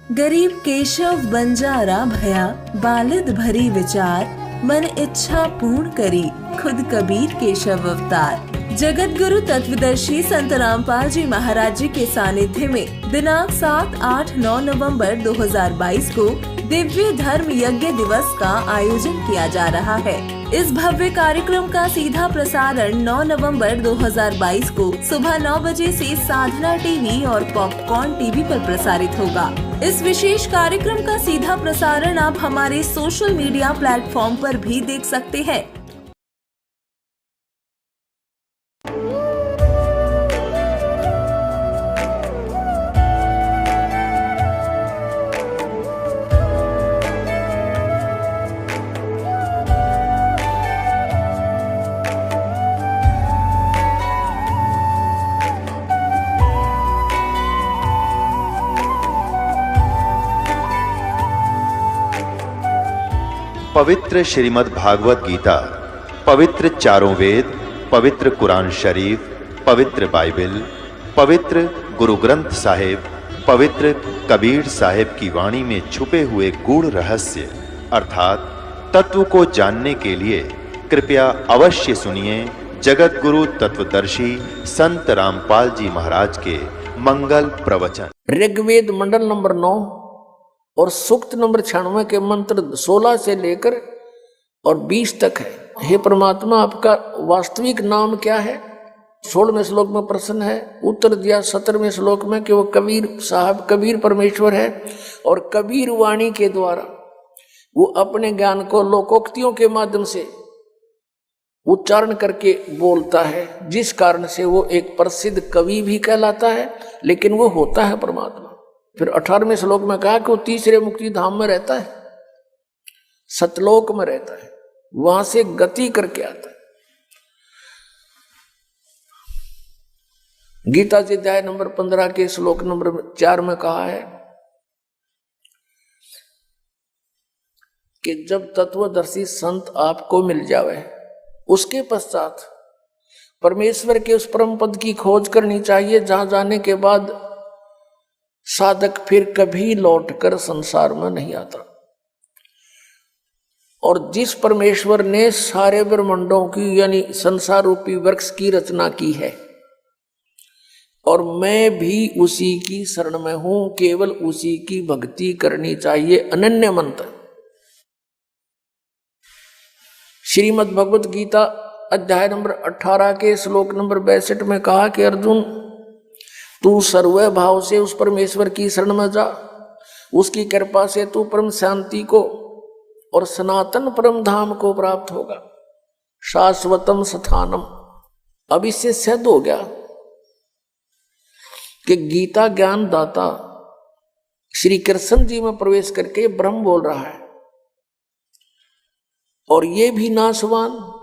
गरीब केशव बंजारा भया, बालिद भरी विचार, मन इच्छा पूर्ण करी, खुद कबीर केशव अवतार। जगत गुरु तत्वदर्शी संत रामपाल जी महाराज जी के सानिध्य में दिनांक 7, 8, 9 नवंबर 2022 को दिव्य धर्म यज्ञ दिवस का आयोजन किया जा रहा है। इस भव्य कार्यक्रम का सीधा प्रसारण 9 नवंबर 2022 को सुबह 9 बजे से साधना टीवी और पॉपकॉर्न टीवी पर प्रसारित होगा। इस विशेष कार्यक्रम का सीधा प्रसारण आप हमारे सोशल मीडिया प्लेटफॉर्म पर भी देख सकते हैं। पवित्र श्रीमद् भागवत गीता, पवित्र चारों वेद, पवित्र कुरान शरीफ, पवित्र बाइबल, पवित्र गुरु ग्रंथ साहिब, पवित्र कबीर साहिब की वाणी में छुपे हुए गूढ़ रहस्य अर्थात तत्व को जानने के लिए कृपया अवश्य सुनिए जगत गुरु तत्वदर्शी संत रामपाल जी महाराज के मंगल प्रवचन। ऋग्वेद मंडल नंबर 9 और सूक्त नंबर 96 के मंत्र 16 से लेकर और 20 तक है। हे परमात्मा, आपका वास्तविक नाम क्या है? 16वें श्लोक में प्रश्न है। उत्तर दिया 17वें श्लोक में कि वो कबीर साहब, कबीर परमेश्वर है और कबीर वाणी के द्वारा वो अपने ज्ञान को लोकोक्तियों के माध्यम से उच्चारण करके बोलता है, जिस कारण से वो एक प्रसिद्ध कवि भी कहलाता है, लेकिन वो होता है परमात्मा। फिर 18वें श्लोक में कहा कि वो तीसरे मुक्ति धाम में रहता है, सतलोक में रहता है, वहां से गति करके आता है। गीता जी अध्याय नंबर 15 के श्लोक नंबर 4 में कहा है कि जब तत्वदर्शी संत आपको मिल जावे, उसके पश्चात परमेश्वर के उस परम पद की खोज करनी चाहिए, जहां जाने के बाद साधक फिर कभी लौटकर संसार में नहीं आता। और जिस परमेश्वर ने सारे ब्रह्मांडों की यानी संसार रूपी वृक्ष की रचना की है, और मैं भी उसी की शरण में हूं, केवल उसी की भक्ति करनी चाहिए। अनन्य मंत्र श्रीमद् भगवत गीता अध्याय नंबर 18 के श्लोक नंबर 62 में कहा कि अर्जुन, तू सर्व भाव से उस परमेश्वर की शरण में जा, उसकी कृपा से तू परम शांति को और सनातन परम धाम को प्राप्त होगा, शाश्वतम स्थानम। अब इससे सिद्ध हो गया कि गीता ज्ञान दाता श्री कृष्ण जी में प्रवेश करके ब्रह्म बोल रहा है, और ये भी नाशवान।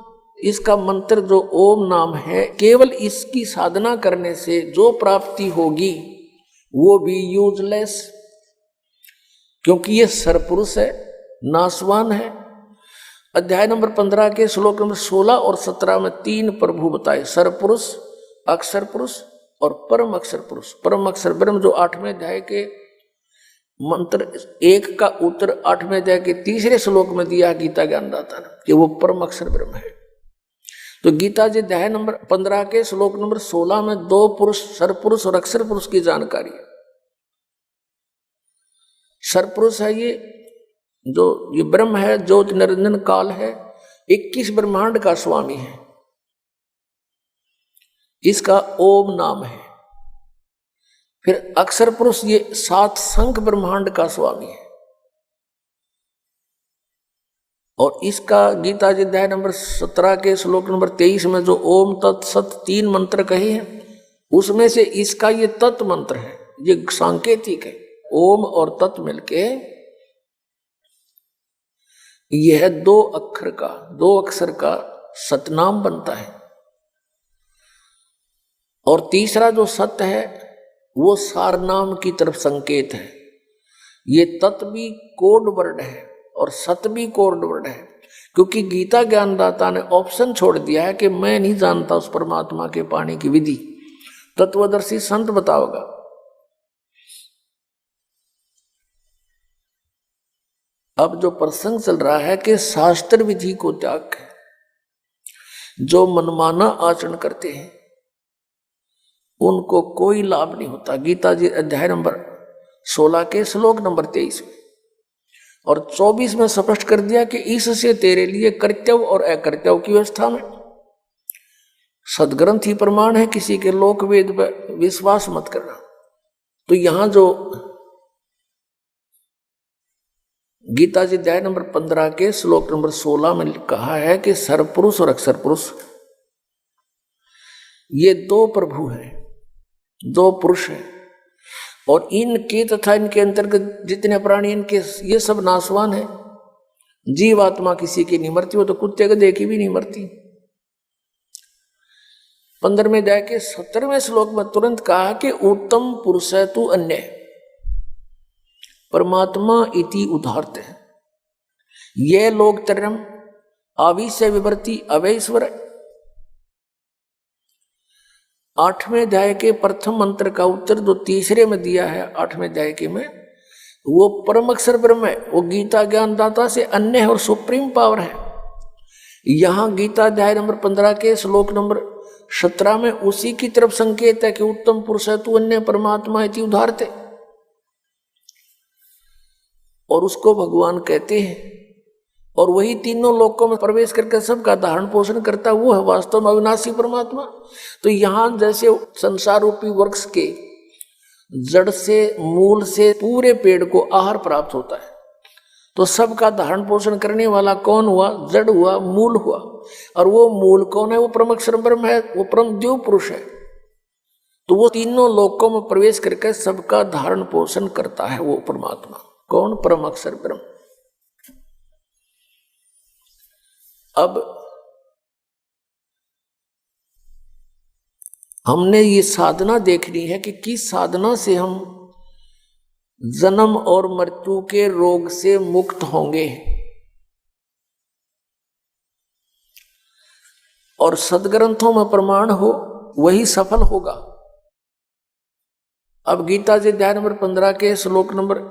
इसका मंत्र जो ओम नाम है, केवल इसकी साधना करने से जो प्राप्ति होगी वो भी यूजलेस, क्योंकि ये सरपुरुष है, नाशवान है। अध्याय नंबर 15 के श्लोक नंबर 16 और 17 में 3 प्रभु बताए, सरपुरुष, अक्षर पुरुष और परम अक्षर पुरुष। परम अक्षर ब्रह्म जो 8वें अध्याय के मंत्र 1 का उत्तर 8वें अध्याय के 3रे श्लोक में दिया गीता ज्ञानदाता ने कि वो परम अक्षर ब्रह्म है। तो गीता जी अध्याय नंबर 15 के श्लोक नंबर 16 में 2 पुरुष, सरपुरुष और अक्षर पुरुष की जानकारी है। सरपुरुष है ये ब्रह्म है, ज्योत निरंजन काल है, 21 ब्रह्मांड का स्वामी है, इसका ओम नाम है। फिर अक्षर पुरुष ये 7 संख ब्रह्मांड का स्वामी है, और इसका गीता जी अध्याय नंबर 17 के श्लोक नंबर 23 में जो ओम तत्सत 3 मंत्र कहे हैं, उसमें से इसका ये तत् मंत्र है, ये सांकेतिक है। ओम और तत् मिलके यह 2 अक्षर का सतनाम बनता है। और तीसरा जो सत्य है वो सारनाम की तरफ संकेत है। ये तत् भी कोड वर्ड है और सत भी कोड वर्ड है, क्योंकि गीता ज्ञानदाता ने ऑप्शन छोड़ दिया है कि मैं नहीं जानता उस परमात्मा के पाने की विधि, तत्वदर्शी संत बताओगा। अब जो प्रसंग चल रहा है कि शास्त्र विधि को त्याग के जो मनमाना आचरण करते हैं उनको कोई लाभ नहीं होता। गीता जी अध्याय नंबर 16 के श्लोक नंबर 23 में और 24 में स्पष्ट कर दिया कि इससे तेरे लिए कर्तव्य और अकर्तव्य की व्यवस्था में सदग्रंथ ही प्रमाण है, किसी के लोक वेद पर विश्वास मत करना। तो यहां जो गीता जी अध्याय नंबर 15 के श्लोक नंबर 16 में कहा है कि सर्वपुरुष और अक्षर पुरुष ये दो प्रभु हैं, दो पुरुष हैं और इनके तथा इनके अंतर्गत जितने प्राणी इनके ये सब नाशवान है। जीव आत्मा किसी की नहीं मरती, वो तो कुत्ते गधे की भी नहीं मरती। 15वें अध्याय के 17वें श्लोक में तुरंत कहा कि उत्तम पुरुष है तू अन्य परमात्मा इति उदाहरते हैं ये लोग तरम आविश्य विवर्ती अवैश्वर। 8वें अध्याय के प्रथम मंत्र का उत्तर जो तीसरे में दिया है 8वें अध्याय के में, वो परम अक्षर ब्रह्म है, वो गीता ज्ञानदाता से अन्य है और सुप्रीम पावर है। यहां गीता अध्याय नंबर 15 के श्लोक नंबर 17 में उसी की तरफ संकेत है कि उत्तम पुरुष है तू अन्य परमात्मा इति उदाहरते, और उसको भगवान कहते हैं। और वही तीनों लोकों में प्रवेश करके सबका धारण पोषण करता, वो है वास्तव में अविनाशी परमात्मा। तो यहां जैसे संसार रूपी वृक्ष के जड़ से मूल से पूरे पेड़ को आहार प्राप्त होता है, तो सबका धारण पोषण करने वाला कौन हुआ? जड़ हुआ, मूल हुआ। और वो मूल कौन है? वो परम अक्षर ब्रह्म है, वो परम देव पुरुष है। तो वो तीनों लोकों में प्रवेश करके सबका धारण पोषण करता है वो परमात्मा। कौन? परम अक्षर ब्रह्म। अब हमने ये साधना देखनी है कि किस साधना से हम जन्म और मृत्यु के रोग से मुक्त होंगे और सदग्रंथों में प्रमाण हो वही सफल होगा। अब गीता जी अध्याय नंबर 15 के श्लोक नंबर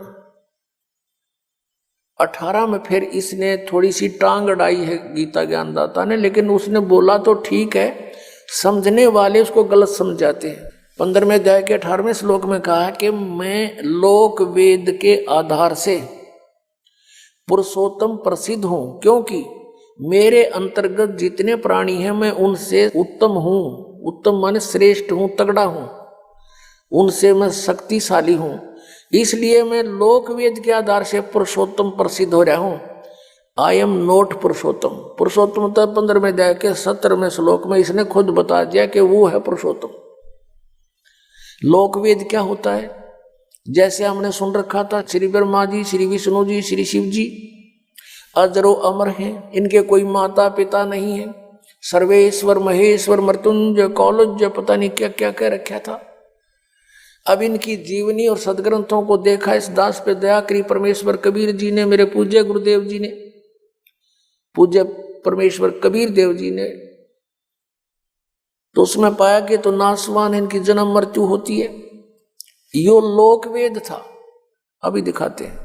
18 में फिर इसने थोड़ी सी टांग अड़ाई है गीता ज्ञानदाता ने, लेकिन उसने बोला तो ठीक है, समझने वाले उसको गलत समझ जाते हैं। 15वें अध्याय के 18वें श्लोक में कहा कि मैं लोक वेद के आधार से पुरुषोत्तम प्रसिद्ध हूं, क्योंकि मेरे अंतर्गत जितने प्राणी हैं मैं उनसे उत्तम हूं। उत्तम माने श्रेष्ठ हूं, तगड़ा हूं, उनसे मैं शक्तिशाली हूं। इसलिए मैं लोक वेद के आधार से पुरुषोत्तम प्रसिद्ध हो रहा हूं। आई एम नोट पुरुषोत्तम। पुरुषोत्तम तो 15वें अध्याय के 17वें श्लोक में इसने खुद बता दिया कि वो है पुरुषोत्तम। लोक वेद क्या होता है? जैसे हमने सुन रखा था, श्री ब्रह्मा जी, श्री विष्णु जी, श्री शिव जी अजरो अमर हैं, इनके कोई माता पिता नहीं है। सर्वेश्वर महेश्वर मृत्युंजय कौलज्य पता नहीं क्या क्या कह रखा था। अब इनकी जीवनी और सदग्रंथों को देखा, इस दास पे दया करी परमेश्वर कबीर जी ने, मेरे पूज्य गुरुदेव जी ने, पूज्य परमेश्वर कबीर देव जी ने, तो उसमें पाया कि तो नासवान इनकी जन्म मृत्यु होती है। यो लोक वेद था। अभी दिखाते हैं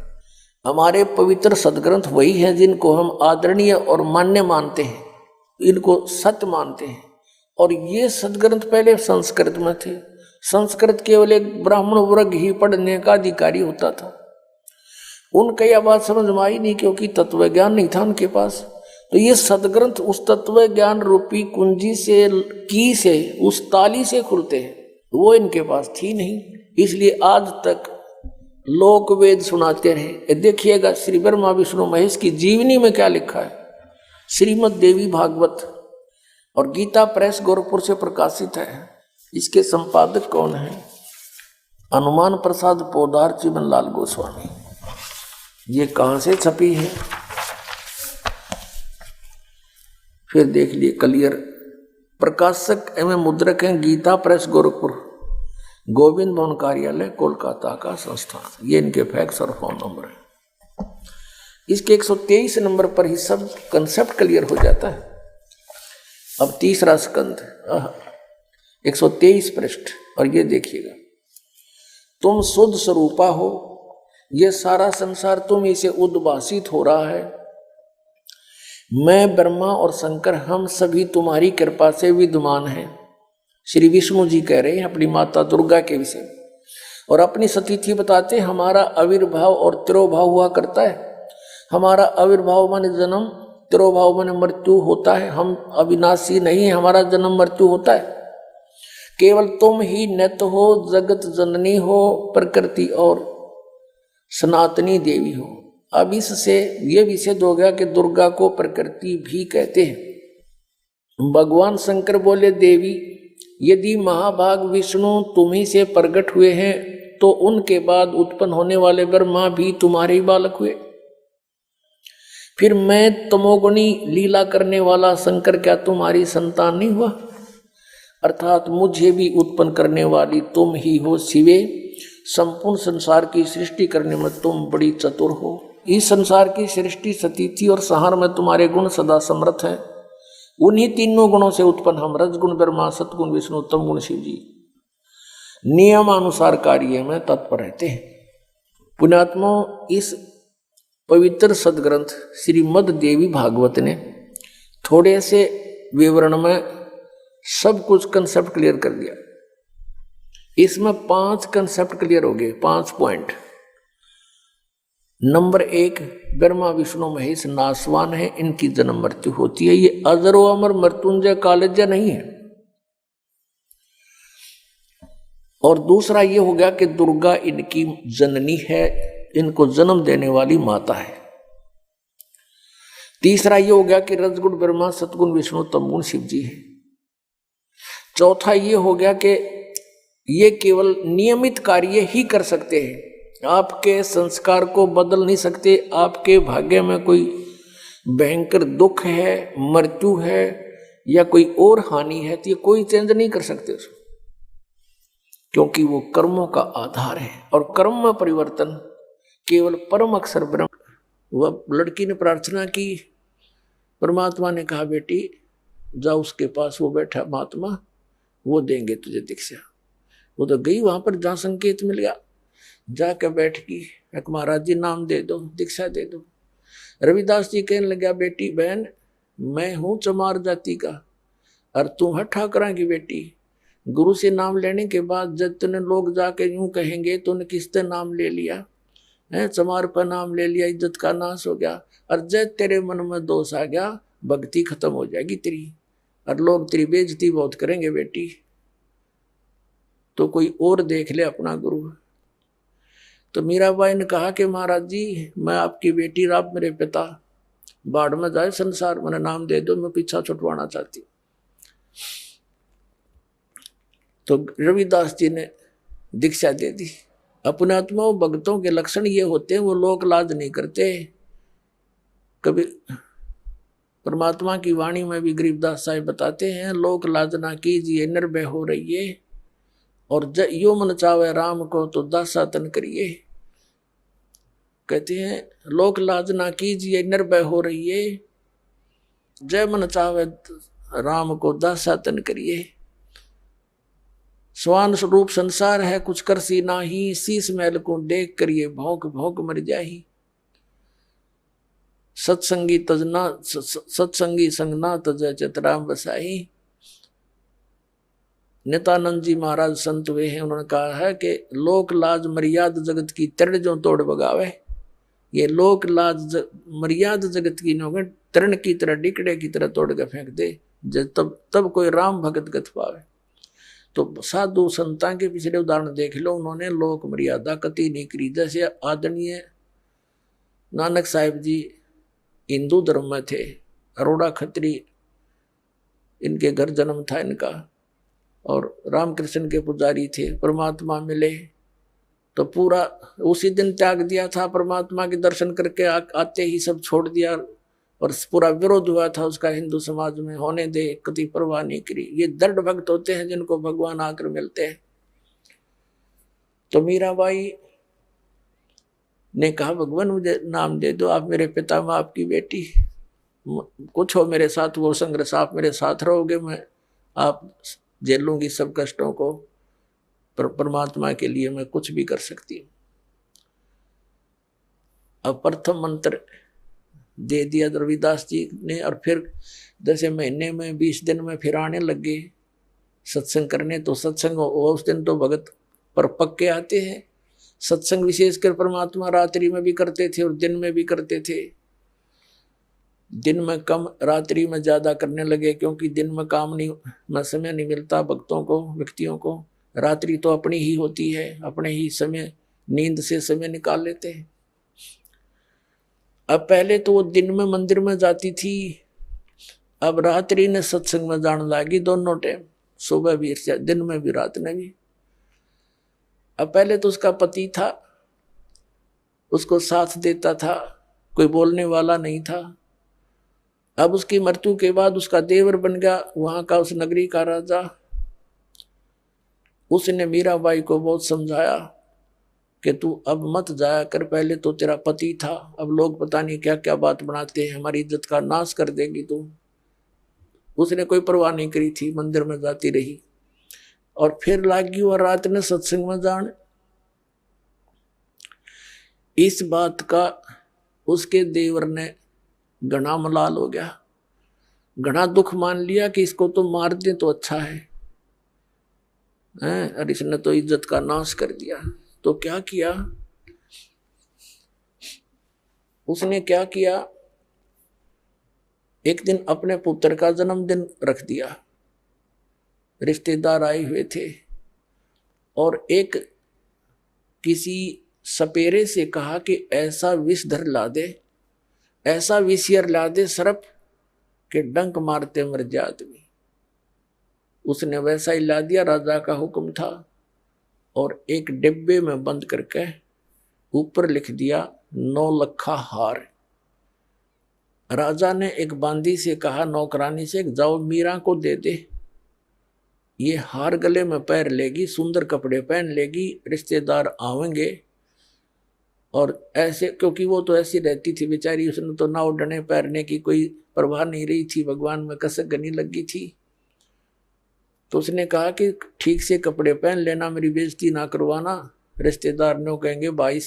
हमारे पवित्र सदग्रंथ वही हैं जिनको हम आदरणीय और मान्य मानते हैं, इनको सत्य मानते हैं। और ये सदग्रंथ पहले संस्कृत में थे। संस्कृत केवल एक ब्राह्मण वर्ग ही पढ़ने का अधिकारी होता था। उनका यह बात समझ में आई नहीं, क्योंकि तत्व ज्ञान नहीं था उनके पास। तो ये सदग्रंथ उस तत्व ज्ञान रूपी कुंजी से, की से, उस ताली से खुलते हैं, वो इनके पास थी नहीं। इसलिए आज तक लोक वेद सुनाते रहे। देखिएगा श्री ब्रह्मा विष्णु महेश की जीवनी में क्या लिखा है। श्रीमद् देवी भागवत और गीता प्रेस गोरखपुर से प्रकाशित है। इसके संपादक कौन है? हनुमान प्रसाद पोदार चिमन लाल गोस्वामी। ये कहां से छपी है फिर देख लिए क्लियर। प्रकाशक एवं मुद्रक हैं गीता प्रेस गोरखपुर, गोविंद भवन कार्यालय कोलकाता का संस्थान। ये इनके फैक्स और फोन नंबर है। इसके 123 नंबर पर ही सब कंसेप्ट क्लियर हो जाता है। अब तीसरा स्कंद 123 पृष्ठ, और ये देखिएगा, तुम शुद्ध स्वरूपा हो, ये सारा संसार तुम इसे उद्भासित हो रहा है। मैं ब्रह्मा और शंकर हम सभी तुम्हारी कृपा से विद्यमान हैं। श्री विष्णु जी कह रहे हैं अपनी माता दुर्गा के विषय और अपनी सतीथि बताते, हमारा आविर्भाव और तिरोभाव हुआ करता है। हमारा आविर्भाव माने जन्म, तिरोभाव माने मृत्यु होता है। हम अविनाशी नहीं है, हमारा जन्म मृत्यु होता है। केवल तुम ही नित्य हो, जगत जननी हो, प्रकृति और सनातनी देवी हो। अब इससे ये विषय हो गया कि दुर्गा को प्रकृति भी कहते हैं। भगवान शंकर बोले, देवी यदि महाभाग विष्णु तुम्ही से प्रकट हुए हैं तो उनके बाद उत्पन्न होने वाले ब्रह्मा भी तुम्हारे ही बालक हुए। फिर मैं तमोगुणी लीला करने वाला शंकर क्या तुम्हारी संतान नहीं हुआ? अर्थात मुझे भी उत्पन्न करने वाली तुम ही हो शिवे। संपूर्ण संसार की सृष्टि करने में तुम बड़ी चतुर हो। इस संसार की सृष्टि, स्थिति और संहार में तुम्हारे गुण सदा समर्थ हैं। उन्हीं तीनों गुणों से उत्पन्न हम रजगुण ब्रह्मा, सतगुण विष्णु, तम गुण शिव जी नियमानुसार कार्य में तत्पर रहते हैं। पुण्यात्मा, इस पवित्र सदग्रंथ श्रीमद् देवी भागवत ने थोड़े से विवरण में सब कुछ कंसेप्ट क्लियर कर दिया। इसमें 5 कंसेप्ट क्लियर हो गए, 5 पॉइंट। नंबर 1, ब्रह्मा विष्णु महेश नाशवान है, इनकी जन्म मृत्यु होती है। ये अजरो अमर मृत्युंजय कालज्य नहीं है। और दूसरा ये हो गया कि दुर्गा इनकी जननी है, इनको जन्म देने वाली माता है। तीसरा ये हो गया कि रजगुण ब्रह्मा, सतगुण विष्णु, तमगुण शिव जी है। चौथा ये हो गया कि ये केवल नियमित कार्य ही कर सकते हैं, आपके संस्कार को बदल नहीं सकते। आपके भाग्य में कोई भयंकर दुख है, मृत्यु है या कोई और हानि है तो ये कोई चेंज नहीं कर सकते उसको, क्योंकि वो कर्मों का आधार है। और कर्म में परिवर्तन केवल परम अक्षर ब्रह्म। वह लड़की ने प्रार्थना की, परमात्मा ने कहा बेटी जाओ उसके पास, वो बैठा महात्मा, वो देंगे तुझे दीक्षा। वो तो गई वहां पर जहां संकेत मिल गया, जाकर बैठ गई। एक महाराज जी नाम दे दो, दीक्षा दे दो। रविदास जी कहने लगा, बेटी बहन मैं हूं चमार जाति का और तू है ठाकरा की बेटी। गुरु से नाम लेने के बाद जब तूने लोग जाके यूं कहेंगे तूने किससे नाम ले लिया है, चमार पर नाम ले लिया, इज्जत का नाश हो गया। और जब तेरे मन में दोष आ गया, भक्ति खत्म हो जाएगी तेरी और लोग तेरी बेइज्जती बहुत करेंगे बेटी, तो कोई और देख ले अपना गुरु। तो मीराबाई ने कहा कि महाराज जी मैं आपकी बेटी, आप मेरे पिता, बाढ़ में जाए संसार, मैंने नाम दे दो, मैं पीछा छुटवाना चाहती हूँ। तो रविदास जी ने दीक्षा दे दी। अपने आत्मा भक्तों के लक्षण ये होते हैं, वो लोक लाज नहीं करते। कभी परमात्मा की वाणी में भी गरीबदास साहिब बताते हैं, लोक लाज ना कीजिए निर्भय हो रहिए, और यो मन चावे राम को तो दासा तन करिए। कहते हैं लोक लाज ना कीजिए निर्भय हो रहिए, जय मन चावे राम को दासा तन करिए। स्वान स्वरूप संसार है कुछ कर सी नाही, शीस महल को देख करिए भौंक भौंक मर जाही। सत्संगी तजना सत्संगी संगना तज चितराम बसाही। नित्यानंद जी महाराज संत हुए हैं, उन्होंने कहा है कि लोक लाज मर्याद जगत की तृण जो तोड़ बगावे। ये लोक लाज मर्याद जगत की नौगे तृण की तरह, डिकड़े की तरह तोड़ के फेंक दे, तब कोई राम भगत गत पावे। तो साधु संतां के पिछले उदाहरण देख लो, उन्होंने लोक मर्यादा कति नहीं करी। जैसे आदरणीय नानक साहिब जी हिंदू धर्म में थे, अरोड़ा खत्री इनके घर जन्म था इनका, और रामकृष्ण के पुजारी थे। परमात्मा मिले तो पूरा उसी दिन त्याग दिया था, परमात्मा के दर्शन करके आते ही सब छोड़ दिया, और पूरा विरोध हुआ था उसका हिंदू समाज में, होने दे, कति परवाह नहीं करी। ये दृढ़ भक्त होते हैं जिनको भगवान आकर मिलते हैं। तो मीराबाई ने कहा भगवान मुझे नाम दे दो, आप मेरे पिता, मैं आपकी बेटी, कुछ हो मेरे साथ वो संघर्ष, आप मेरे साथ रहोगे, मैं आप झेल लूंगी सब कष्टों को, परमात्मा के लिए मैं कुछ भी कर सकती हूँ। अब प्रथम मंत्र दे दिया रविदास जी ने, और फिर जैसे महीने में 20 दिन में फिर आने लगे सत्संग करने। तो सत्संग उस दिन तो भगत पर पक्के आते हैं। सत्संग विशेषकर परमात्मा रात्रि में भी करते थे और दिन में भी करते थे। दिन में कम, रात्रि में ज्यादा करने लगे, क्योंकि दिन में काम नहीं में समय नहीं मिलता भक्तों को, व्यक्तियों को। रात्रि तो अपनी ही होती है, अपने ही समय नींद से समय निकाल लेते हैं। अब पहले तो वो दिन में मंदिर में जाती थी, अब रात्रि ने सत्संग में जाने लगी, दोनों टाइम, सुबह भी, दिन में भी, रात में भी। अब पहले तो उसका पति था, उसको साथ देता था, कोई बोलने वाला नहीं था। अब उसकी मृत्यु के बाद उसका देवर बन गया वहां का, उस नगरी का राजा। उसने मीराबाई को बहुत समझाया कि तू अब मत जाया कर, पहले तो तेरा पति था, अब लोग पता नहीं क्या क्या बात बनाते हैं, हमारी इज्जत का नाश कर देगी तू। उसने कोई परवाह नहीं करी थी, मंदिर में जाती रही। और फिर लागी और रात ने सत्संग में जान। इस बात का उसके देवर ने घना मलाल हो गया, घना दुख मान लिया कि इसको तो मार दे तो अच्छा है, और इसने तो इज्जत का नाश कर दिया। तो क्या किया उसने, क्या किया, एक दिन अपने पुत्र का जन्मदिन रख दिया, रिश्तेदार आए हुए थे, और एक किसी सपेरे से कहा कि ऐसा विषधर ला दे, ऐसा विषयर ला दे सर्प के डंक मारते मर जाए आदमी। उसने वैसा ही ला दिया, राजा का हुक्म था, और एक डिब्बे में बंद करके ऊपर लिख दिया 9 लखा हार। राजा ने एक बांदी से कहा, नौकरानी से, जाओ मीरा को दे दे, ये हार गले में पैर लेगी, सुंदर कपड़े पहन लेगी, रिश्तेदार आवेंगे। और ऐसे, क्योंकि वो तो ऐसी रहती थी बेचारी, उसने तो ना उड़ने पैरने की कोई परवाह नहीं रही थी, भगवान में कसक गनी लगी थी। तो उसने कहा कि ठीक से कपड़े पहन लेना, मेरी बेइज्जती ना करवाना, रिश्तेदार ने कहेंगे भाई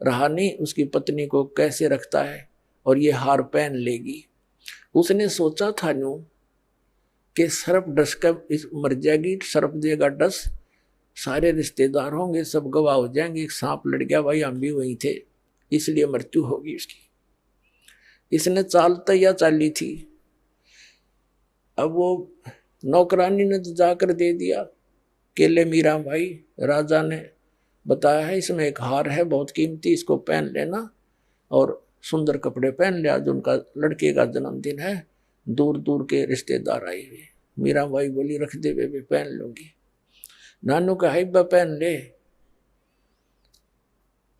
रहा नहीं, उसकी पत्नी को कैसे रखता है, और ये हार पहन लेगी। उसने सोचा था न्यू कि सर्प डस कर इस मर जाएगी, सर्प देगा डस, सारे रिश्तेदार होंगे, सब गवाह हो जाएंगे, एक सांप लड़ गया, भाई हम भी वहीं थे, इसलिए मृत्यु होगी उसकी। इसने चाल तैयार चाली थी। अब वो नौकरानी ने जाकर दे दिया केले, मीरा भाई राजा ने बताया है इसमें एक हार है बहुत कीमती, इसको पहन लेना, और सुंदर कपड़े पहन ले, आज उनका लड़के का जन्मदिन है, दूर दूर के रिश्तेदार आए हुए। मीरा भाई बोली रख दे बेबे, पहन लूंगी। नानू का हाइबा पहन ले,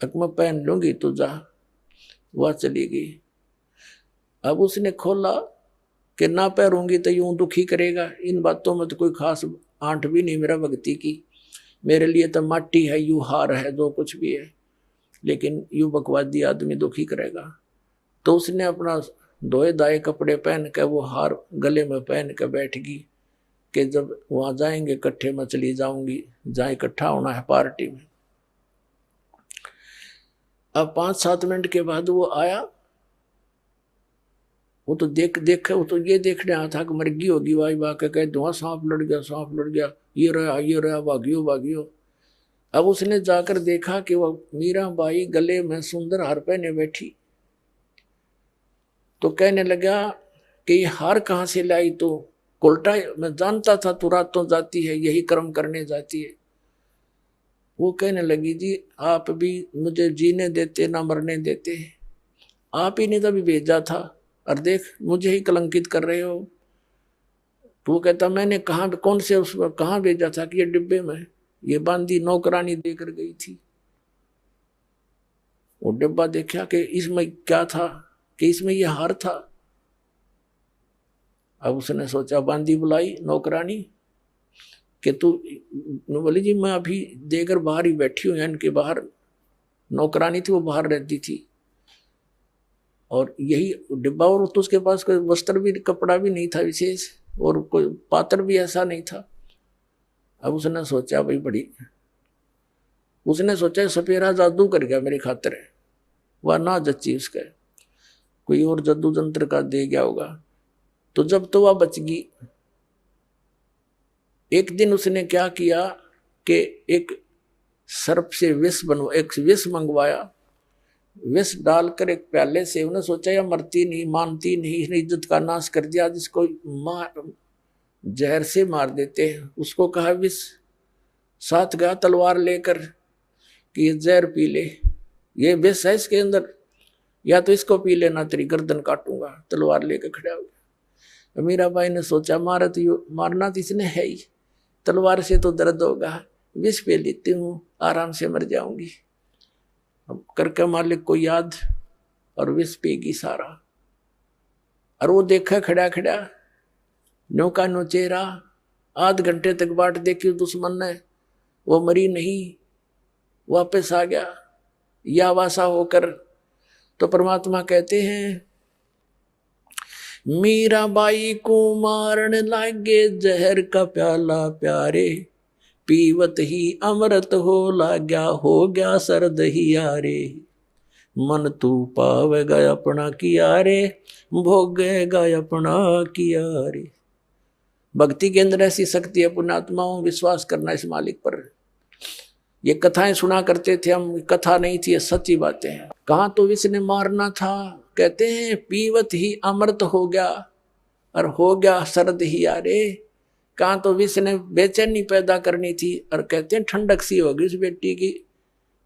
अकमा पहन लूंगी, तो जा। वह चली गई। अब उसने खोला कि ना पैरूंगी तो यूं दुखी करेगा, इन बातों में तो कोई खास आंट भी नहीं मेरा भक्ति की, मेरे लिए तो माटी है, यू हार है, जो कुछ भी है, लेकिन यू बकवादी आदमी दुखी करेगा। तो उसने अपना धोए दाए कपड़े पहन के वो हार गले में पहन के बैठ गई कि जब वहां जाएंगे इकट्ठे में चली जाऊंगी, जहाँ इकट्ठा होना है पार्टी में। अब 5-7 मिनट के बाद वो आया, वो तो वो तो ये देखने आया था कि मर्गी होगी, वाई वाह के कह दो सांप लड़ गया, सांप लड़ गया, ये रहा भागियो भागियो। अब उसने जाकर देखा कि वो मीरा बाई गले में सुंदर हार पहने बैठी। तो कहने लगा कि ये हार कहाँ से लाई, तो उल्टा मैं जानता था तू रातों जाती है, यही कर्म करने जाती है। वो कहने लगी जी आप भी मुझे जीने देते ना मरने देते, आप ही ने तभी भेजा था, और देख मुझे ही कलंकित कर रहे हो। तो वो कहता मैंने कहाँ, कौन से उसमें कहाँ भेजा था, कि ये डिब्बे में, ये बांदी नौकरानी देकर गई थी। वो डिब्बा देखा कि इसमें क्या था, कि इसमें ये हार था। अब उसने सोचा, बांदी बुलाई नौकरानी कि तू, बोली जी मैं अभी देकर बाहर ही बैठी हूँ, इनके बाहर नौकरानी थी, वो बाहर रहती थी, और यही डिब्बा, और तो उसके पास कोई वस्त्र भी, कपड़ा भी नहीं था विशेष, और कोई पात्र भी ऐसा नहीं था। अब उसने सोचा भाई उसने सोचा सपेरा जादू कर गया मेरी खातिर है, वह ना जची उसका, कोई और जद्दू जंत्र का दे गया होगा। तो जब तो वह बच गई, एक दिन उसने क्या किया कि एक सर्प से एक विष मंगवाया, विष डालकर एक प्याले से, उन्हें सोचा या मरती नहीं, मानती नहीं, इसने इज्जत का नाश कर दिया, जिसको जहर से मार देते हैं। उसको कहा विष, साथ गया तलवार लेकर कि ये जहर पी ले, ये विष है इसके अंदर, या तो इसको पी लेना तेरी गर्दन काटूंगा। तलवार लेकर खड़ा हो गया। मीराबाई ने सोचा मारना तो इसने है ही, तलवार से तो दर्द होगा, विष पे लेती हूँ, आराम से मर जाऊंगी। अब करके मालिक को याद और विष पेगी सारा। और वो देखा खड़ा खड़ा नौका नो चेहरा, आध घंटे तक बाट देखी दुश्मन ने, वो मरी नहीं, वापस आ गया या वासा होकर। तो परमात्मा कहते हैं मीराबाई को मारन लागे जहर का प्याला प्यारे, पीवत ही अमृत हो लाग्या, हो गया सर्द ही यारे, मन तू पावेगा अपना किया रे, भोगेगा अपना किया रे। भक्ति के अंदर ऐसी शक्ति है पुण्यात्माओं, विश्वास करना इस मालिक पर। ये कथाएं सुना करते थे हम, कथा नहीं थी, ये सच्ची बातें हैं। कहाँ तो विष ने मारना था, कहते हैं पीवत ही अमृत हो गया और हो गया सर्द ही यारे। कहाँ तो विष ने बेचैनी पैदा करनी थी और कहते हैं ठंडक सी होगी उस बेटी की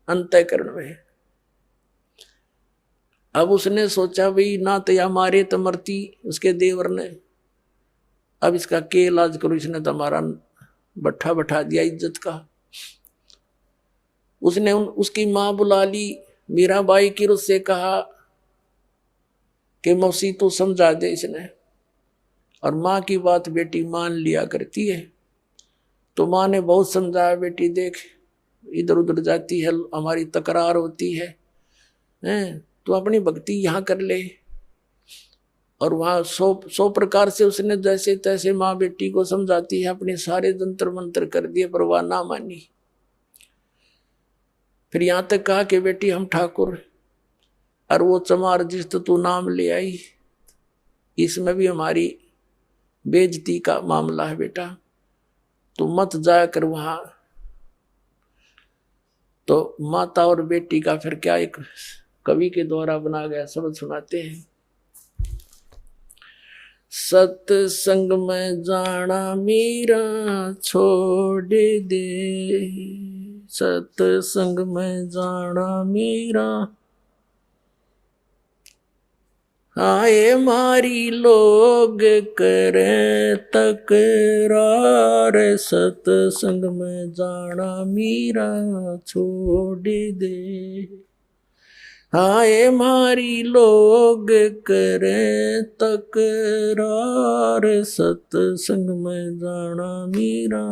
अंतःकरण में। अब उसने सोचा भाई ना तो या मारे तो मरती उसके देवर ने, अब इसका के इलाज करो, इसने तो हमारा बट्ठा बैठा दिया इज्जत का। उसने उसकी माँ बुला ली, मीराबाई की उससे कहा कि मौसी तू समझा दे इसने। और माँ की बात बेटी मान लिया करती है। तो माँ ने बहुत समझाया, बेटी देख इधर उधर जाती है, हमारी तकरार होती है, तो अपनी भक्ति यहाँ कर ले। और वहाँ 100 प्रकार से उसने जैसे तैसे माँ बेटी को समझाती है, अपने सारे जंतर मंत्र कर दिए पर वह ना मानी। फिर यहाँ तक कहा कि बेटी हम ठाकुर, और वो चमार जिस तो तू नाम ले आई, इसमें भी हमारी बेइज्जती का मामला है बेटा, तू मत जाया कर वहां। तो माता और बेटी का फिर क्या एक कवि के द्वारा बना गया शब्द सुनाते हैं। सत्संग में जाना मीरा छोड़ दे, सत्संग में जाना मीरा, आए मारी लोग करे तकरार, सत्संग में जाना मीरा छोड़ दे, आए मारी लोग करे तकरार, सत्संग में जाना मीरा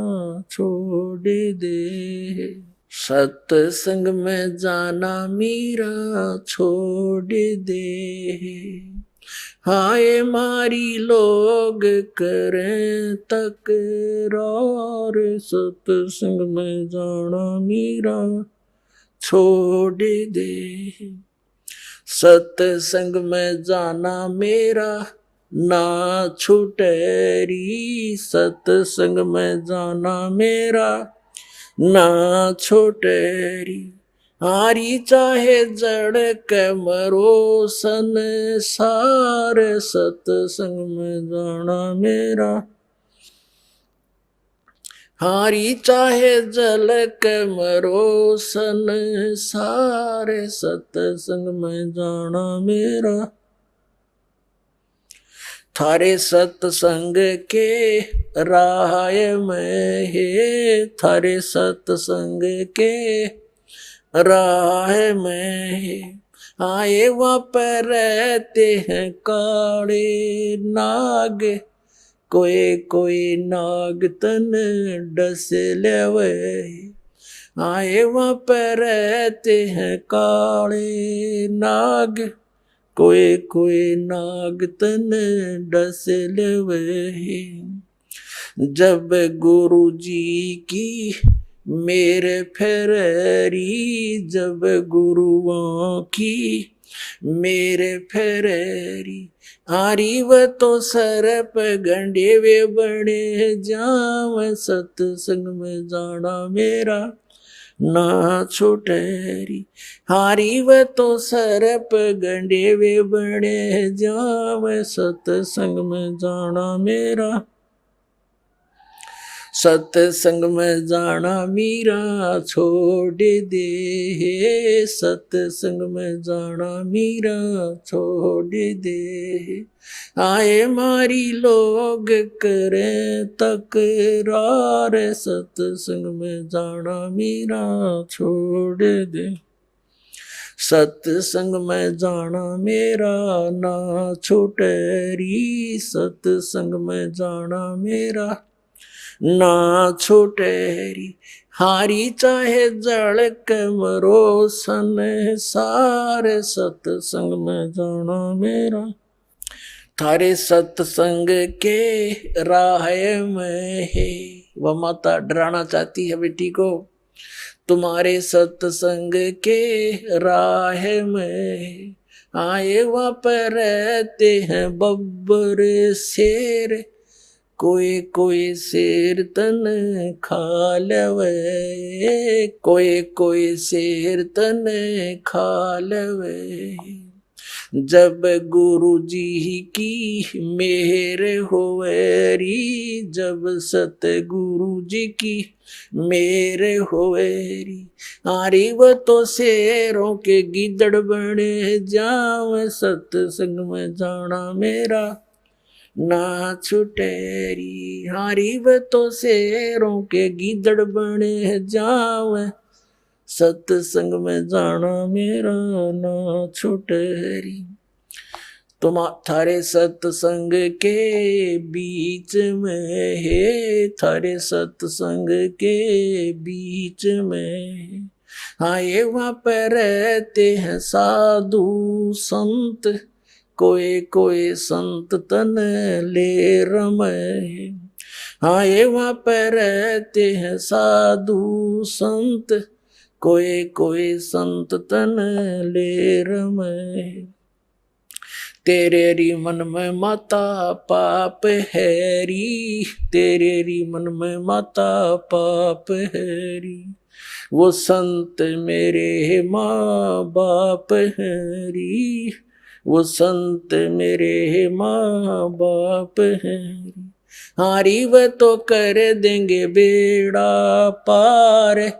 छोड़ दे, सत्संग में जाना मीरा छोड़ दे, हाय मारी लोग करें तकरार, सत्संग में जाना मीरा छोड़ दे, सत्संग में जाना मेरा ना छूटेरी, सत्संग में जाना मेरा ना छूटेरी, हारी चाहे जड़ के मरो संसार, सत्संग में जाना मेरा, हारी चाहे जल के मरो संसार, सत्संग में जाना मेरा, थारे सत्संग के राह में है, थारे सत्संग के राह में है, आए वहाँ पर रहते हैं काले नाग, कोई कोई नाग तन डस लेवे, आए वहाँ पर रहते हैं काले नाग, कोई कोई नाग तन डस लेवे, जब गुरु जी की मेरे फेरी, जब गुरुओं की मेरे फेरेरी हारी व तो सरप गंडे वे बड़े जाव सत्संग में जाना मेरा ना छुटेरी हारी व तो सरप गंडे वे बड़े जाव सत्संग में जाना मेरा सत्संग में जाना मीरा छोड़ दे सत्संग में जाना मीरा छोड़ दे आए मारी लोग करें तकरार सत्संग में जाना मीरा छोड़ दे सत्संग में जाना मेरा ना छुटेरी सत्संग में जाना मेरा ना छुटेरी हारी चाहे जड़ के मरो सन सारे सत्संग में जाना मेरा थारे सत्संग के राह में है। वह माता डराना चाहती है बेटी को तुम्हारे सत्संग के राह में आए वहाँ पर रहते हैं बब्बर शेर कोई कोई शेर तन खा लवे कोई कोई शेर तन खा लवे जब गुरु जी की मेहर होवेरी जब सतगुरु जी की मेहर होवेरी आरी वो तो शेरों के गिदड़ बने जाव सत्संग में जाना मेरा ना छुटेरी हारी व तो शेरों के गिदड़ बने जाव सत्संग में जाना मेरा ना छुटेरी तुम थारे सत्संग के बीच में है थारे सत्संग के बीच में आए वहाँ पर रहते हैं साधु संत कोई कोई संत तन ले रमे आए वहाँ पर रहते हैं साधु संत कोई कोई संत तन ले रमे तेरे री मन में माता पाप हैरी तेरे री मन में माता पाप हैरी वो संत मेरे माँ बाप हैरी वो संत मेरे माँ बाप हैं हारी व तो कर देंगे बेड़ा पार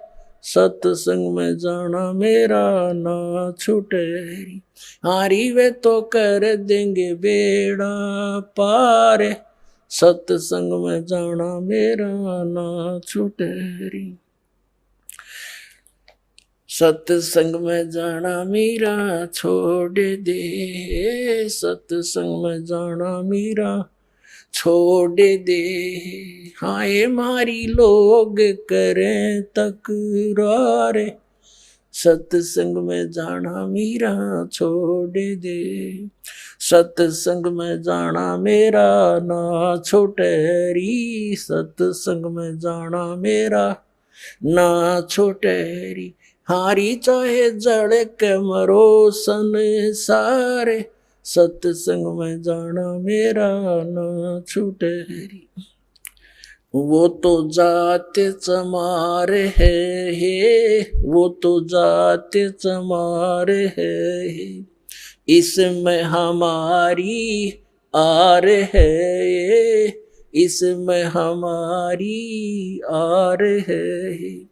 सत्संग में जाना मेरा ना छुटेरी हारी व तो कर देंगे बेड़ा पार सत्संग में जाना मेरा ना छुटेरी सत्संग में जाना मीरा छोड़ दे सत्संग में जाना मीरा छोड़ दे हाय मारी लोग करें तकरार सत्संग में जाना मीरा छोड़ दे सत्संग में जाना मेरा ना छोटेरी सत्संग में जाना मेरा ना छोटेरी हारी चाहे जड़ के मरो संसारे सत्संग में जाना मेरा ना छूटेरी वो तो जाते चमार है वो तो जाते चमार है इसमें हमारी आर है इसमें हमारी आर है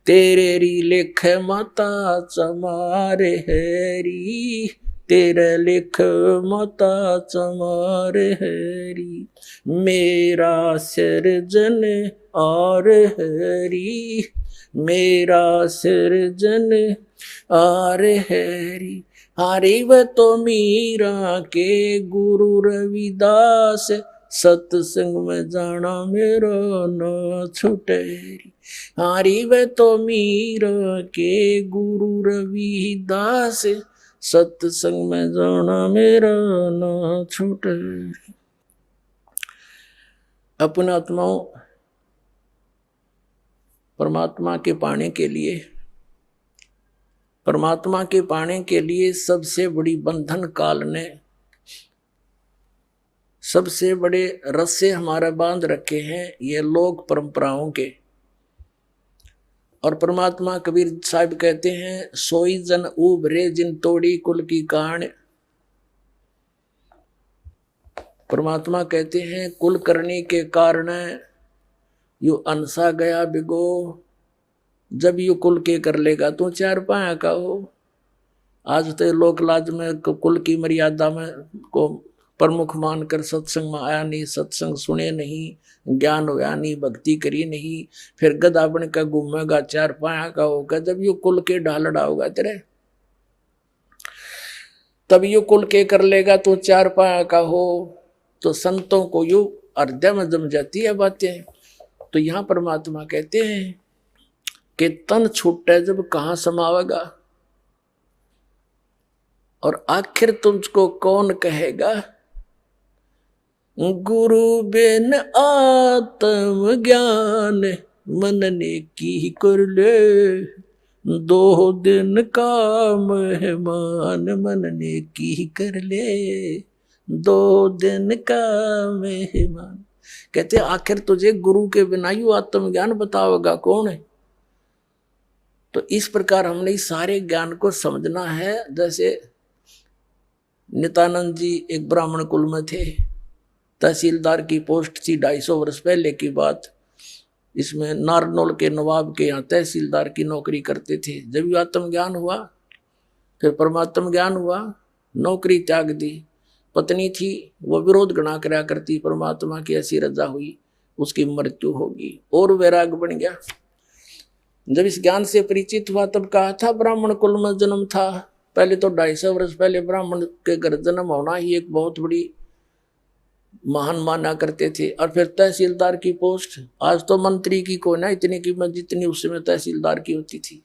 तेरे री लिख माता चमार हैरी तेरे लिख माता चमार हैरी मेरा सिरजन और हैरी मेरा सिरजन और हैरी हारी व तो मीरा के गुरु रविदास सत्संग में जाना मेरा न छुटेरी हारी व तो मीरा के गुरु रविदास सत्संग में जाना मेरा न छुटेरी। अपने आत्माओं परमात्मा के पाने के लिए परमात्मा के पाने के लिए सबसे बड़ी बंधन काल ने, सबसे बड़े रस्से हमारा बांध रखे हैं ये लोक परंपराओं के। और परमात्मा कबीर साहब कहते हैं, सोई जन उभरे जिन तोड़ी कुल की कान। परमात्मा कहते हैं कुल करने के कारण यू अनसा गया बिगो। जब यू कुल के कर लेगा तो चार पाया का हो। आज तो लोक लाज में कुल की मर्यादा में को प्रमुख मानकर सत्संग में आया नहीं, सत्संग सुने नहीं, ज्ञान होया नहीं, भक्ति करी नहीं, फिर गधा बन का घूमेगा, चार पाया का होगा। जब यू कुल के ढालड़ा होगा तेरे, तब यू कुल के कर लेगा तो चार पाया का हो। तो संतों को यू हृदय में जम जाती है बातें। तो यहां परमात्मा कहते हैं कि तन छूटे जब कहां समावेगा, और आखिर तुझको कौन कहेगा। गुरु बिन आत्म ज्ञान मन ने की कर ले, दो दिन का मेहमान मन ने की कर ले, दो दिन का मेहमान। कहते आखिर तुझे गुरु के बिना यू आत्मज्ञान बतावेगा कौन है। तो इस प्रकार हमने इस सारे ज्ञान को समझना है। जैसे नित्यानंद जी एक ब्राह्मण कुल में थे, तहसीलदार की पोस्ट थी, 250 वर्ष पहले की बात। इसमें नारनौल के नवाब के यहाँ तहसीलदार की नौकरी करते थे। जब ये आत्मज्ञान हुआ, फिर परमात्म ज्ञान हुआ, नौकरी त्याग दी। पत्नी थी, वो विरोध गणा करा करती, परमात्मा की ऐसी रजा हुई, उसकी मृत्यु होगी, और वैराग बन गया। जब इस ज्ञान से परिचित हुआ तब कहा था ब्राह्मण कुल में जन्म था। पहले तो 250 वर्ष पहले ब्राह्मण के घर जन्म होना ही एक बहुत बड़ी महान माना करते थे। और फिर तहसीलदार की पोस्ट, आज तो मंत्री की कोई ना इतनी कीमत जितनी उस समय तहसीलदार की होती थी।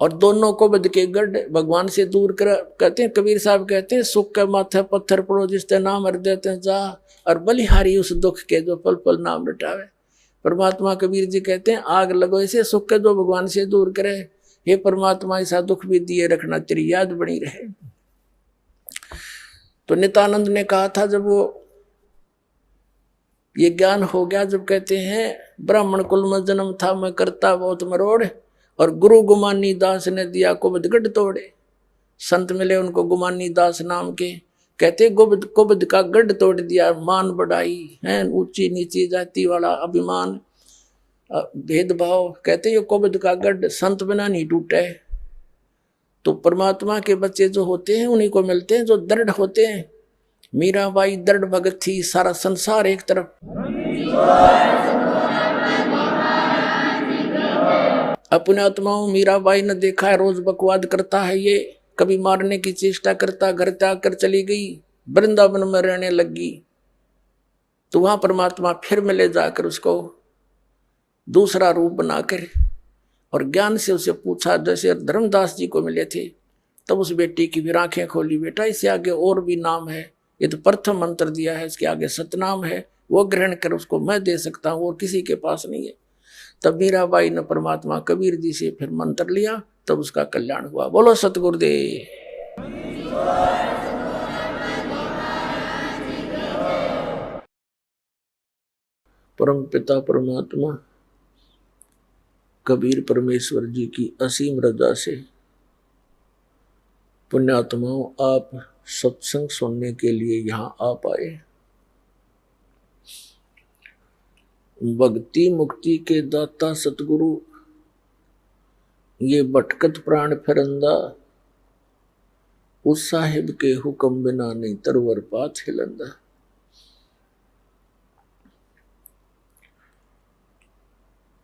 और दोनों को बद के गढ़ भगवान से दूर कर, कहते हैं कबीर साहब कहते हैं, सुख के माथे पत्थर पड़ो जिसते नाम हर देते जा, और बलिहारी उस दुख के जो पल पल नाम रटावे। परमात्मा कबीर जी कहते हैं आग लगो ऐसे सुख के जो भगवान से दूर करे। हे परमात्मा ऐसा दुख भी दिए रखना, तेरी याद बनी रहे। तो नित्यानंद ने कहा था जब वो ये ज्ञान हो गया, जब कहते हैं ब्राह्मण कुल में जन्म था मैं करता बहुत मरोड़, और गुरु गुमानी दास ने दिया कुबद गढ़ तोड़े। संत मिले उनको गुमानी दास नाम के, कहते गुबद कुबद का गढ़ तोड़ दिया। मान बढ़ाई है, ऊंची नीची जाति वाला अभिमान भेदभाव, कहते ये कुबद का गढ़ संत बिना नहीं टूटे। तो परमात्मा के बच्चे जो होते हैं उन्हीं को मिलते हैं जो दृढ़ होते हैं। मीराबाई दृढ़ भगत थी, सारा संसार एक तरफ। अपने आत्माओं मीराबाई ने देखा है रोज बकवाद करता है, ये कभी मारने की चेष्टा करता, घर त्याग कर चली गई, वृंदावन में रहने लगी। तो वहां परमात्मा फिर मिले जाकर उसको दूसरा रूप बनाकर, और ज्ञान से उसे पूछा, जैसे धर्मदास जी को मिले थे। तब उस बेटी की भी आंखें खोली, बेटा इससे आगे और भी नाम है, ये तो प्रथम मंत्र दिया है, इसके आगे सतनाम है, वो ग्रहण कर, उसको मैं दे सकता हूँ और किसी के पास नहीं है। तब मीराबाई ने परमात्मा कबीर जी से फिर मंत्र लिया, तब उसका कल्याण हुआ। बोलो सतगुरुदेव। परम पिता परमात्मा कबीर परमेश्वर जी की असीम रजा से पुण्यात्माओं आप सत्संग सुनने के लिए यहाँ आ पाए। भक्ति मुक्ति के दाता सतगुरु ये भटकत प्राण फिरंदा, उस साहिब के हुक्म बिना नहीं तरवर पात हिलंदा।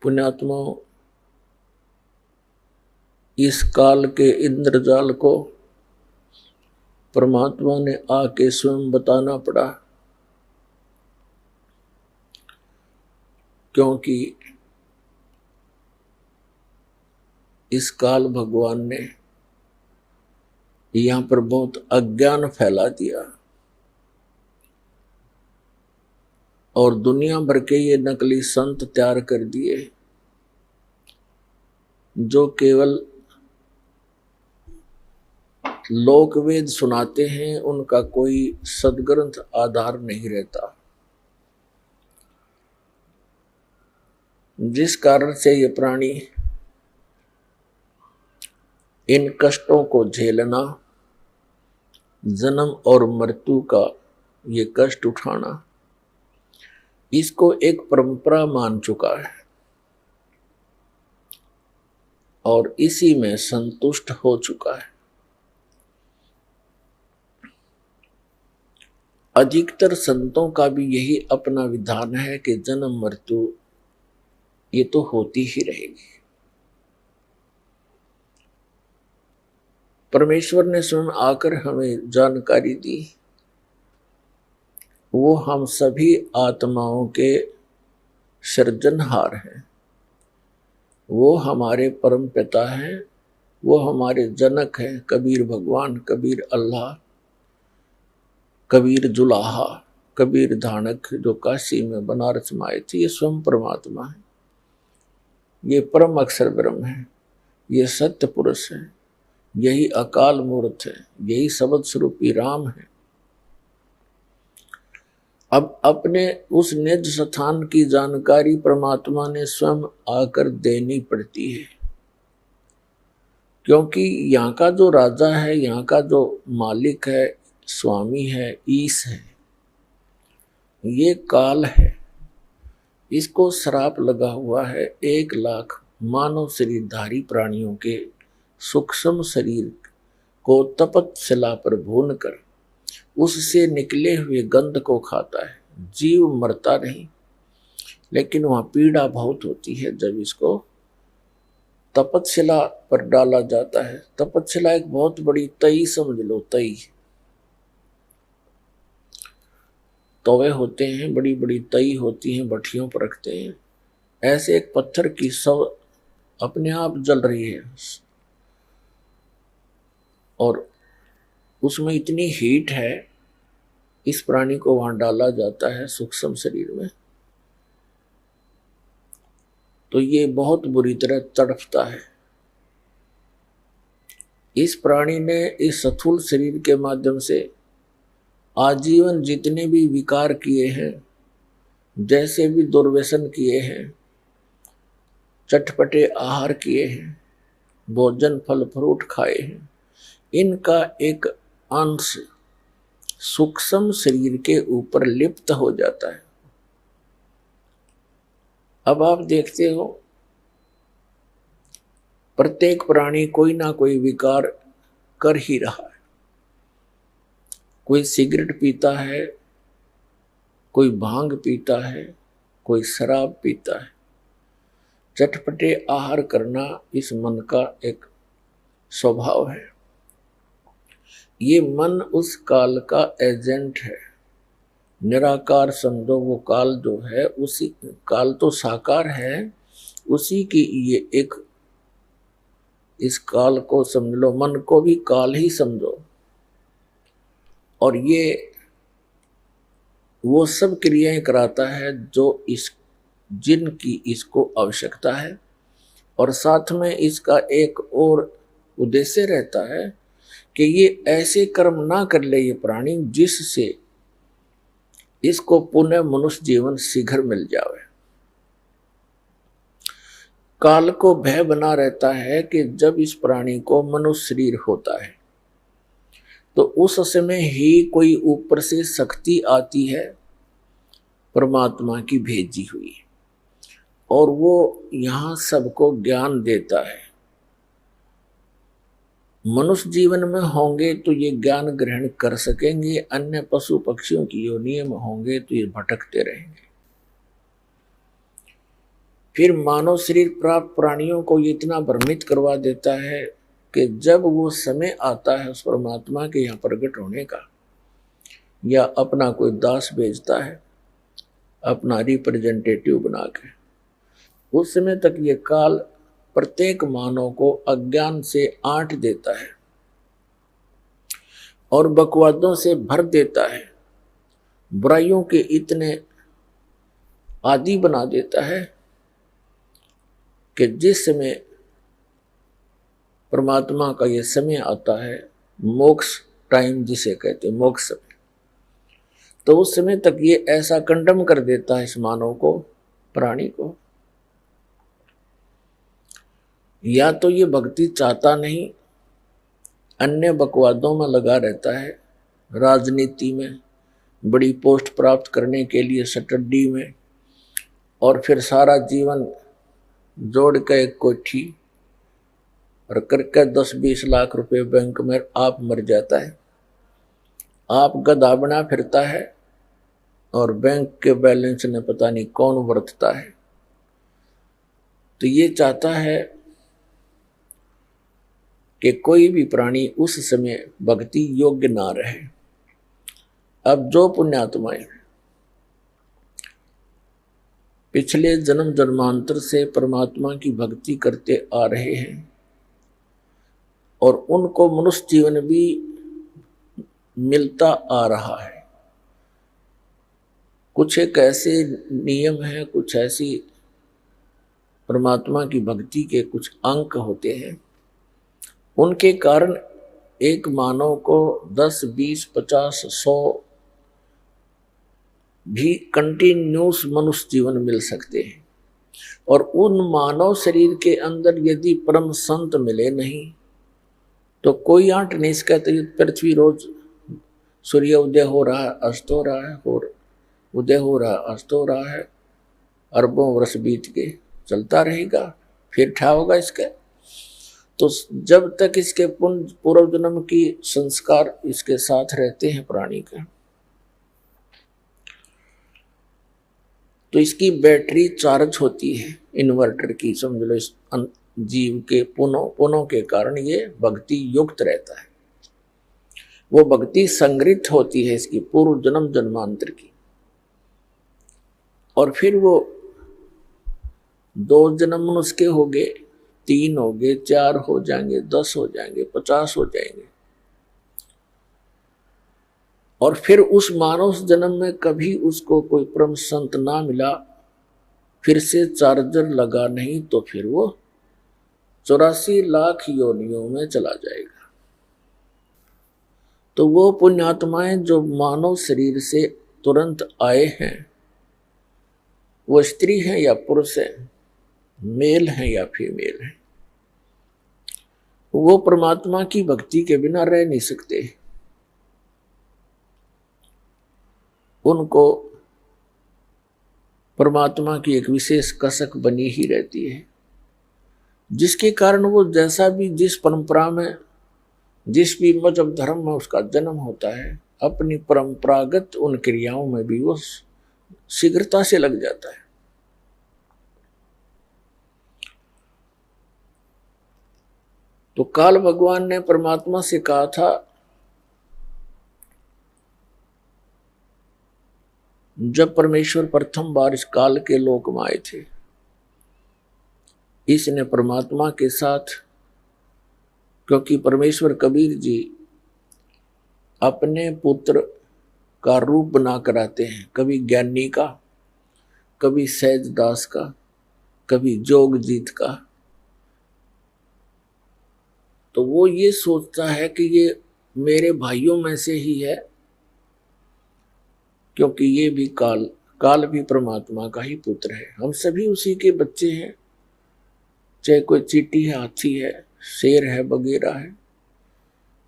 पुण्यात्माओं इस काल के इंद्रजाल को परमात्मा ने आके स्वयं बताना पड़ा, क्योंकि इस काल भगवान ने यहां पर बहुत अज्ञान फैला दिया और दुनिया भर के ये नकली संत तैयार कर दिए जो केवल लोक वेद सुनाते हैं, उनका कोई सदग्रंथ आधार नहीं रहता, जिस कारण से ये प्राणी इन कष्टों को झेलना, जन्म और मृत्यु का ये कष्ट उठाना, इसको एक परंपरा मान चुका है और इसी में संतुष्ट हो चुका है। अधिकतर संतों का भी यही अपना विधान है कि जन्म मृत्यु ये तो होती ही रहेगी। परमेश्वर ने स्वयं आकर हमें जानकारी दी, वो हम सभी आत्माओं के सृजनहार हैं, वो हमारे परम पिता हैं, वो हमारे जनक हैं। कबीर भगवान, कबीर अल्लाह, कबीर जुलाहा, कबीर धानक जो काशी में बनारस में आए थे, ये स्वयं परमात्मा है, ये परम अक्षर ब्रह्म है, ये सत्य पुरुष है, यही अकाल मूर्त है, यही शब्द स्वरूपी राम है। अब अपने उस निज स्थान की जानकारी परमात्मा ने स्वयं आकर देनी पड़ती है, क्योंकि यहाँ का जो राजा है, यहाँ का जो मालिक है, स्वामी है, ईश है, ये काल है। इसको श्राप लगा हुआ है 1 लाख मानव शरीरधारी प्राणियों के सूक्ष्म शरीर को तपत शिला पर भून कर उससे निकले हुए गंध को खाता है। जीव मरता नहीं, लेकिन वहां पीड़ा बहुत होती है जब इसको तपतशिला पर डाला जाता है। तपतशिला एक बहुत बड़ी तई समझ लो, तई तवे होते हैं, बड़ी बड़ी तई होती हैं, भट्टियों पर रखते हैं। ऐसे एक पत्थर की सब अपने आप जल रही है और उसमें इतनी हीट है, इस प्राणी को वहां डाला जाता है सूक्ष्म शरीर में, तो ये बहुत बुरी तरह तड़पता है। इस प्राणी ने इस स्थूल शरीर के माध्यम से आजीवन जितने भी विकार किए हैं, जैसे भी दुर्व्यसन किए हैं, चटपटे आहार किए हैं, भोजन फल फ्रूट खाए हैं, इनका एक अंश सूक्ष्म शरीर के ऊपर लिप्त हो जाता है। अब आप देखते हो प्रत्येक प्राणी कोई ना कोई विकार कर ही रहा है। कोई सिगरेट पीता है, कोई भांग पीता है, कोई शराब पीता है। चटपटे आहार करना इस मन का एक स्वभाव है। ये मन उस काल का एजेंट है। निराकार समझो, वो काल जो है, उसी काल तो साकार है, उसी की ये एक, इस काल को समझ लो, मन को भी काल ही समझो। और ये वो सब क्रियाएं कराता है जो जिनकी इसको आवश्यकता है, और साथ में इसका एक और उद्देश्य रहता है कि ये ऐसे कर्म ना कर ले ये प्राणी जिससे इसको पुनः मनुष्य जीवन शीघ्र मिल जाए। काल को भय बना रहता है कि जब इस प्राणी को मनुष्य शरीर होता है तो उस समय ही कोई ऊपर से शक्ति आती है, परमात्मा की भेजी हुई, और वो यहाँ सबको ज्ञान देता है। मनुष्य जीवन में होंगे तो ये ज्ञान ग्रहण कर सकेंगे, अन्य पशु पक्षियों की योनियों में होंगे तो ये भटकते रहेंगे। फिर मानव शरीर प्राप्त प्राणियों को ये इतना भ्रमित करवा देता है कि जब वो समय आता है उस परमात्मा के यहाँ प्रकट होने का, या अपना कोई दास भेजता है अपना रिप्रेजेंटेटिव बना के, उस समय तक ये काल प्रत्येक मानव को अज्ञान से आंट देता है और बकवादों से भर देता है, बुराइयों के इतने आदी बना देता है कि जिस समय परमात्मा का ये समय आता है, मोक्ष टाइम जिसे कहते हैं, मोक्ष समय, तो उस समय तक ये ऐसा कंडम कर देता है इस मानव को, प्राणी को। या तो ये भक्ति चाहता नहीं, अन्य बकवादों में लगा रहता है, राजनीति में, बड़ी पोस्ट प्राप्त करने के लिए स्टडी में, और फिर सारा जीवन जोड़ के एक कोठी और करके 10-20 लाख रुपए बैंक में आप मर जाता है। आप गधा बना फिरता है और बैंक के बैलेंस ने पता नहीं कौन बरतता है। तो ये चाहता है कि कोई भी प्राणी उस समय भक्ति योग्य ना रहे। अब जो पुण्यात्माएं पिछले जन्म जन्मांतर से परमात्मा की भक्ति करते आ रहे हैं और उनको मनुष्य जीवन भी मिलता आ रहा है, कुछ एक ऐसे नियम हैं, कुछ ऐसी परमात्मा की भक्ति के कुछ अंक होते हैं, उनके कारण एक मानव को 10, 20, 50, 100 भी कंटिन्यूस मनुष्य जीवन मिल सकते हैं। और उन मानव शरीर के अंदर यदि परम संत मिले नहीं तो कोई आंट नहीं सकता। पृथ्वी रोज सूर्य उदय हो रहा है, अस्त हो रहा है, और उदय हो रहा है, अस्त हो रहा है, अरबों वर्ष बीत के चलता रहेगा, फिर ठा होगा इसका। तो जब तक इसके पूर्व जन्म की संस्कार इसके साथ रहते हैं प्राणी का, तो इसकी बैटरी चार्ज होती है इन्वर्टर की, समझ लो। इस जीव के पुनों के कारण ये भक्ति युक्त रहता है, वो भक्ति संग्रहित होती है इसकी पूर्व जन्म जन्मांतर की। और फिर वो 2 जन्म उसके हो गए, 3 हो गए, 4 हो जाएंगे, 10 हो जाएंगे, 50 हो जाएंगे। और फिर उस मानव जन्म में कभी उसको कोई परम संत ना मिला, फिर से चार्जर लगा नहीं, तो फिर वो 84 लाख योनियों में चला जाएगा। तो वो पुण्यात्माएं जो मानव शरीर से तुरंत आए हैं, वो स्त्री हैं या पुरुष हैं, मेल हैं या फीमेल हैं, वो परमात्मा की भक्ति के बिना रह नहीं सकते। उनको परमात्मा की एक विशेष कसक बनी ही रहती है, जिसके कारण वो जैसा भी, जिस परंपरा में, जिस भी मजहब धर्म में उसका जन्म होता है, अपनी परंपरागत उन क्रियाओं में भी वो शीघ्रता से लग जाता है। तो काल भगवान ने परमात्मा से कहा था, जब परमेश्वर प्रथम बार इस काल के लोक में आए थे, इसने परमात्मा के साथ, क्योंकि परमेश्वर कबीर जी अपने पुत्र का रूप बना कर आते हैं, कभी ज्ञानी का, कभी सहजदास का, कभी जोगजीत का। तो वो ये सोचता है कि ये मेरे भाइयों में से ही है, क्योंकि ये भी काल भी परमात्मा का ही पुत्र है। हम सभी उसी के बच्चे हैं, चाहे कोई चींटी है, हाथी है, शेर है, बगेरा है,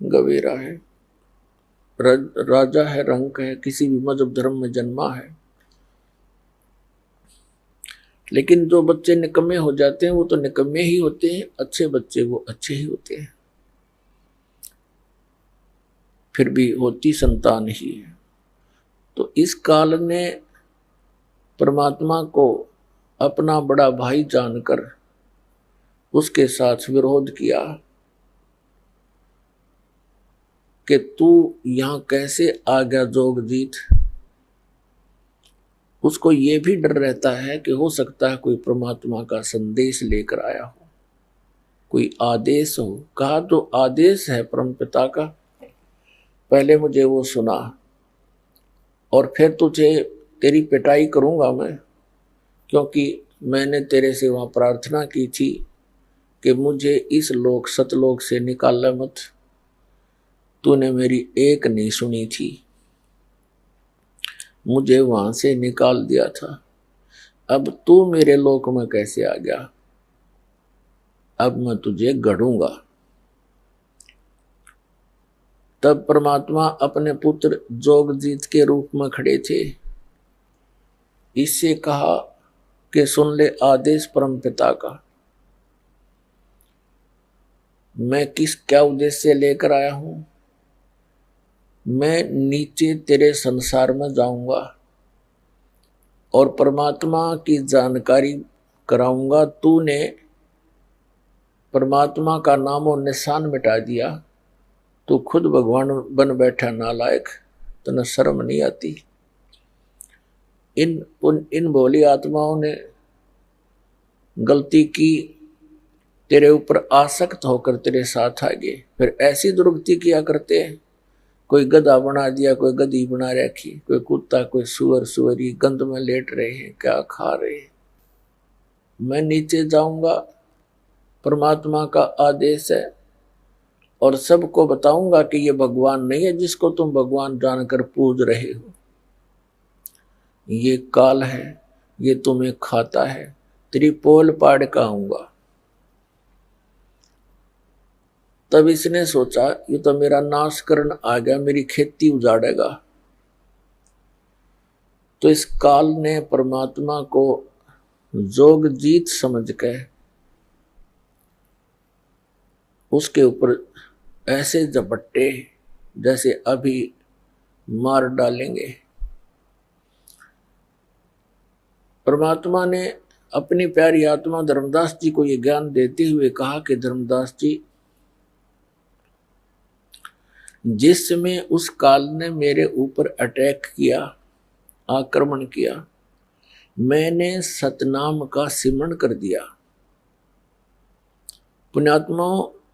गवेरा है, राजा है, रंक है, किसी भी मजहब धर्म में जन्मा है। लेकिन जो बच्चे निकम्मे हो जाते हैं वो तो निकम्मे ही होते हैं, अच्छे बच्चे वो अच्छे ही होते हैं, फिर भी होती संतान ही है। तो इस काल ने परमात्मा को अपना बड़ा भाई जानकर उसके साथ विरोध किया कि तू यहां कैसे आ गया जोगजीत। उसको ये भी डर रहता है कि हो सकता है कोई परमात्मा का संदेश लेकर आया हो, कोई आदेश हो। कहा तो आदेश है परमपिता का, पहले मुझे वो सुना और फिर तुझे तेरी पिटाई करूंगा मैं, क्योंकि मैंने तेरे से वहां प्रार्थना की थी कि मुझे इस लोक सतलोक से निकालना मत, तूने मेरी एक नहीं सुनी थी, मुझे वहां से निकाल दिया था, अब तू मेरे लोक में कैसे आ गया? अब मैं तुझे गढ़ूंगा। तब परमात्मा अपने पुत्र जोगजीत के रूप में खड़े थे। इससे कहा कि सुन ले आदेश परम पिता का, मैं क्या उद्देश्य लेकर आया हूं। मैं नीचे तेरे संसार में जाऊंगा और परमात्मा की जानकारी कराऊंगा। तूने परमात्मा का नाम और निशान मिटा दिया, तू खुद भगवान बन बैठा नालायक, तने शर्म नहीं आती। इन भोली आत्माओं ने गलती की, तेरे ऊपर आसक्त होकर तेरे साथ आ गए, फिर ऐसी दुर्गति किया करते हैं। कोई गधा बना दिया, कोई गधी बना रखी, कोई कुत्ता, कोई सुअर, सुअरी गंद में लेट रहे हैं, क्या खा रहे हैं। मैं नीचे जाऊंगा, परमात्मा का आदेश है, और सबको बताऊंगा कि ये भगवान नहीं है जिसको तुम भगवान जानकर पूज रहे हो। ये काल है, ये तुम्हें खाता है, तेरी पोल पाड़ का आऊंगा। तब इसने सोचा ये तो मेरा नाश करने आ गया, मेरी खेती उजाड़ेगा। तो इस काल ने परमात्मा को जोगजीत समझ के उसके ऊपर ऐसे झपट्टे जैसे अभी मार डालेंगे। परमात्मा ने अपनी प्यारी आत्मा धर्मदास जी को यह ज्ञान देते हुए कहा कि धर्मदास जी, जिसमें उस काल ने मेरे ऊपर अटैक किया, आक्रमण किया, मैंने सतनाम का सिमरन कर दिया। पुण्यात्मा,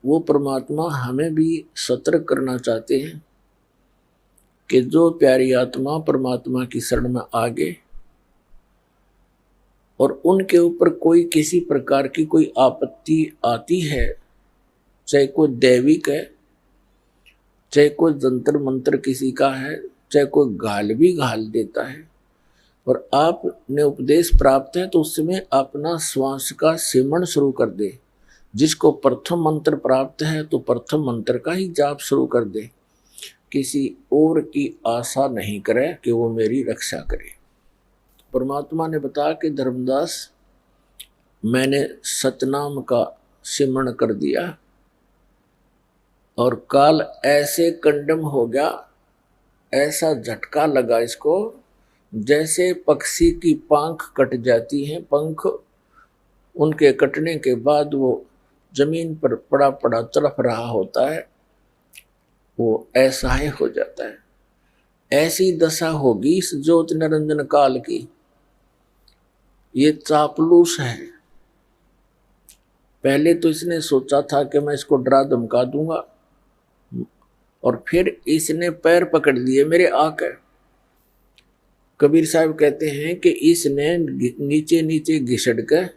वो परमात्मा हमें भी सतर्क करना चाहते हैं कि जो प्यारी आत्मा परमात्मा की शरण में आ गए और उनके ऊपर कोई किसी प्रकार की कोई आपत्ति आती है, चाहे कोई दैविक है, चाहे कोई जंतर मंत्र किसी का है, चाहे कोई गाल भी गाल देता है, और आपने उपदेश प्राप्त है तो उसमें अपना श्वास का सिमरन शुरू कर दे। जिसको प्रथम मंत्र प्राप्त है तो प्रथम मंत्र का ही जाप शुरू कर दे, किसी और की आशा नहीं करे कि वो मेरी रक्षा करे। परमात्मा ने बताया कि धर्मदास, मैंने सतनाम का सिमरन कर दिया और काल ऐसे कंडम हो गया, ऐसा झटका लगा इसको जैसे पक्षी की पंख कट जाती है। पंख उनके कटने के बाद वो जमीन पर पड़ा पड़ा तड़प रहा होता है, वो ऐसा ही हो जाता है। ऐसी दशा होगी इस ज्योति निरंजन काल की। ये चापलूस है। पहले तो इसने सोचा था कि मैं इसको डरा धमका दूंगा, और फिर इसने पैर पकड़ लिए मेरे आकर। कबीर साहब कहते हैं कि इसने नीचे नीचे घिसड़ कर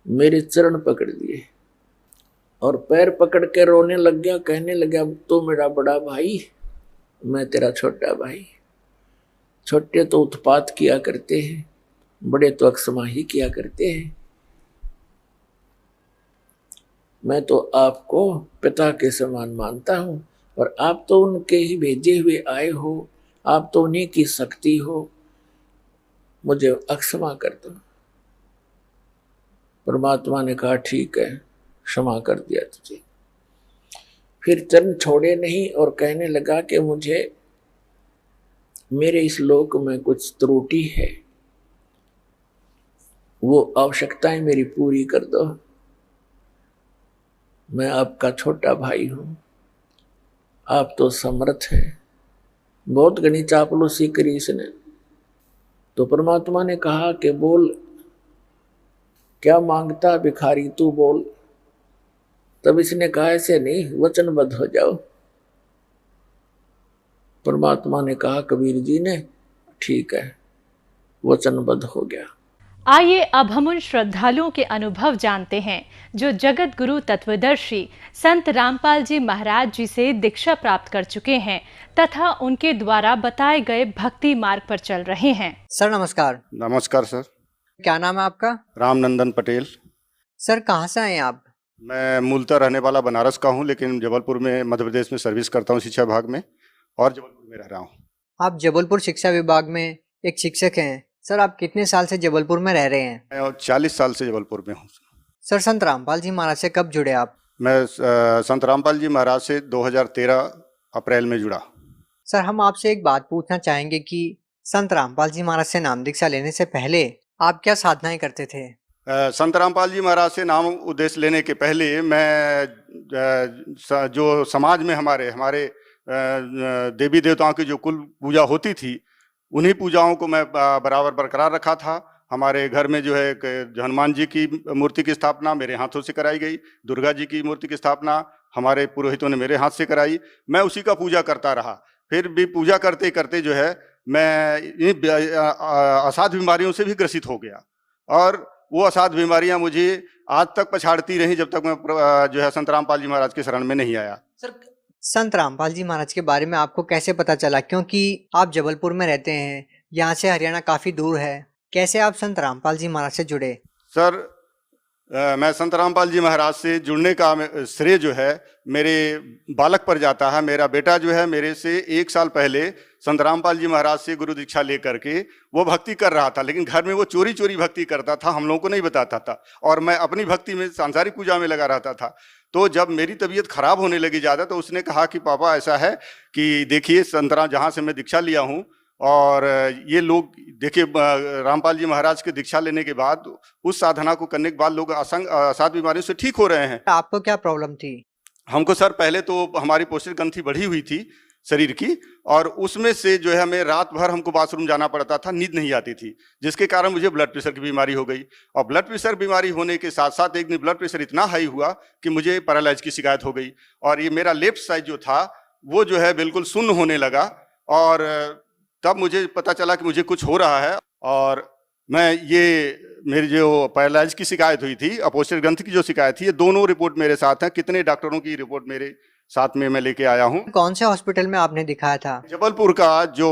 मेरे चरण पकड़ लिए और पैर पकड़ के रोने लग गया, कहने लगा तो मेरा बड़ा भाई, मैं तेरा छोटा भाई। छोटे तो उत्पात किया करते हैं, बड़े तो अक्षमाही किया करते हैं। मैं तो आपको पिता के समान मानता हूं, और आप तो उनके ही भेजे हुए आए हो, आप तो उन्हीं की शक्ति हो, मुझे अक्षमा कर दो। परमात्मा ने कहा ठीक है, क्षमा कर दिया तुझे। फिर चरण छोड़े नहीं और कहने लगा कि मुझे मेरे इस लोक में कुछ त्रुटि है, वो आवश्यकताएं मेरी पूरी कर दो। मैं आपका छोटा भाई हूं, आप तो समर्थ हैं। बहुत घनी चापलूसी करी इसने। तो परमात्मा ने कहा कि बोल, क्या मांगता भिखारी, तू बोल। तब इसने कहा ऐसे नहीं, वचनबद्ध हो जाओ। परमात्मा ने कहा कबीर जी ने, ठीक है, वचनबद्ध हो गया। आइए अब हम उन श्रद्धालुओं के अनुभव जानते हैं जो जगत गुरु तत्वदर्शी संत रामपाल जी महाराज जी से दीक्षा प्राप्त कर चुके हैं तथा उनके द्वारा बताए गए भक्ति मार्ग पर चल रहे हैं। सर नमस्कार। नमस्कार सर। क्या नाम है आपका? रामनंदन पटेल। सर कहाँ से आए हैं आप? मैं मूलतः रहने वाला बनारस का हूँ, लेकिन जबलपुर में मध्य प्रदेश में सर्विस करता हूँ शिक्षा विभाग में, और जबलपुर में रह रहा हूँ। आप जबलपुर शिक्षा विभाग में एक शिक्षक हैं। सर आप कितने साल से जबलपुर में रह रहे हैं? मैं 40 साल से जबलपुर में हूँ। सर संत रामपाल जी महाराज से कब जुड़े आप? मैं संत रामपाल जी महाराज से 2013 अप्रैल में जुड़ा। सर हम आपसे एक बात पूछना चाहेंगे कि संत रामपाल जी महाराज से नाम दीक्षा लेने से पहले आप क्या साधनाएं करते थे? संत रामपाल जी महाराज से नाम उद्देश्य लेने के पहले मैं जो समाज में हमारे देवी देवताओं की जो कुल पूजा होती थी, उन्हीं पूजाओं को मैं बराबर बरकरार रखा था। हमारे घर में जो है हनुमान जी की मूर्ति की स्थापना मेरे हाथों से कराई गई, दुर्गा जी की मूर्ति की स्थापना हमारे पुरोहितों ने मेरे हाथ से कराई। मैं उसी का पूजा करता रहा। फिर भी पूजा करते करते जो है मैं असाध्य बीमारियों से भी ग्रसित हो गया, और वो असाध्य बीमारियां मुझे आज तक पछाड़ती रहीं जब तक मैं जो है संत रामपाल जी महाराज के शरण में नहीं आया। सर संत रामपाल जी महाराज के बारे में आपको कैसे पता चला? क्योंकि आप जबलपुर में रहते हैं, यहाँ से हरियाणा काफी दूर है। कैसे आप संत रामपाल जी महाराज से जुड़े? सर मैं संत रामपाल जी महाराज से जुड़ने का श्रेय जो है मेरे बालक पर जाता है। मेरा बेटा जो है मेरे से 1 साल पहले संत रामपाल जी महाराज से गुरु दीक्षा लेकर के वो भक्ति कर रहा था, लेकिन घर में वो चोरी चोरी भक्ति करता था, हम लोगों को नहीं बताता था, और मैं अपनी भक्ति में सांसारिक पूजा में लगा रहता था। तो जब मेरी तबीयत खराब होने लगी ज़्यादा, तो उसने कहा कि पापा ऐसा है कि देखिए संतराम जहाँ से मैं दीक्षा लिया हूँ, और ये लोग देखिए रामपाल जी महाराज के दीक्षा लेने के बाद उस साधना को करने के बाद लोग असाध्य बीमारियों से ठीक हो रहे हैं। आपको क्या प्रॉब्लम थी? हमको सर पहले तो हमारी पौष्टिक ग्रंथि बढ़ी हुई थी शरीर की, और उसमें से जो है हमें रात भर हमको बाथरूम जाना पड़ता था, नींद नहीं आती थी, जिसके कारण मुझे ब्लड प्रेशर की बीमारी हो गई। और ब्लड प्रेशर बीमारी होने के साथ साथ एक दिन ब्लड प्रेशर इतना हाई हुआ कि मुझे पैरालाइज की शिकायत हो गई, और ये मेरा लेफ्ट साइड जो था वो जो है बिल्कुल शून्य होने लगा, और तब मुझे पता चला कि मुझे कुछ हो रहा है। और मैं ये मेरी जो पैरालाइज की शिकायत हुई थी, अपौष्टिक ग्रंथि की जो शिकायत थी, ये दोनों रिपोर्ट मेरे साथ हैं। कितने डॉक्टरों की रिपोर्ट मेरे साथ में मैं लेके आया हूँ। कौन से हॉस्पिटल में आपने दिखाया था? जबलपुर का जो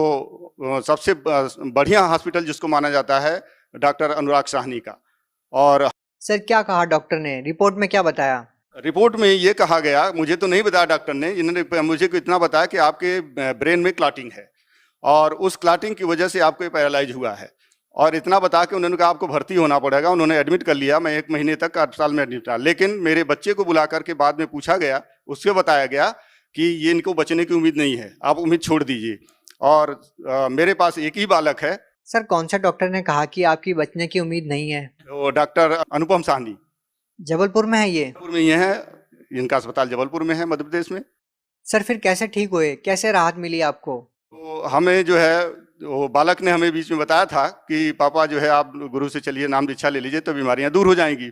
सबसे बढ़िया हॉस्पिटल जिसको माना जाता है, डॉक्टर अनुराग साहनी का। और सर क्या कहा डॉक्टर ने? रिपोर्ट में क्या बताया? रिपोर्ट में ये कहा गया, मुझे तो नहीं बताया डॉक्टर ने, इन्होंने मुझे इतना बताया कि आपके ब्रेन में क्लॉटिंग है, और उस क्लॉटिंग की वजह से आपको पैरालाइज हुआ है, और इतना बता के उन्होंने कहा आपको भर्ती होना पड़ेगा। उन्होंने एडमिट कर लिया। मैं 1 महीने तक अस्पताल में एडमिट रहा, लेकिन मेरे बच्चे को बुला करके बाद में पूछा गया, उससे बताया गया कि ये इनको बचने की उम्मीद नहीं है, आप उम्मीद छोड़ दीजिए। और मेरे पास एक ही बालक है। सर कौन सा डॉक्टर ने कहा कि आपकी बचने की उम्मीद नहीं है? वो डॉक्टर अनुपम साहनी। जबलपुर में है ये? जबलपुर में ये है, इनका अस्पताल जबलपुर में है, मध्य प्रदेश में। सर फिर कैसे ठीक हुए? कैसे राहत मिली आपको? तो हमें जो है वो बालक ने हमें बीच में बताया था कि पापा जो है आप गुरु से चलिए, नाम दीक्षा ले लीजिए तो बीमारियां दूर हो जाएंगी।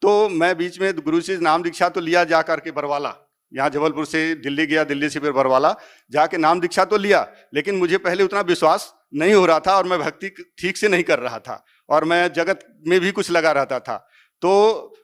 तो मैं बीच में गुरु से नाम दीक्षा तो लिया जा करके बरवाला, यहाँ जबलपुर से दिल्ली गया, दिल्ली से फिर बरवाला जाके नाम दीक्षा तो लिया, लेकिन मुझे पहले उतना विश्वास नहीं हो रहा था, और मैं भक्ति ठीक से नहीं कर रहा था, और मैं जगत में भी कुछ लगा रहता था। तो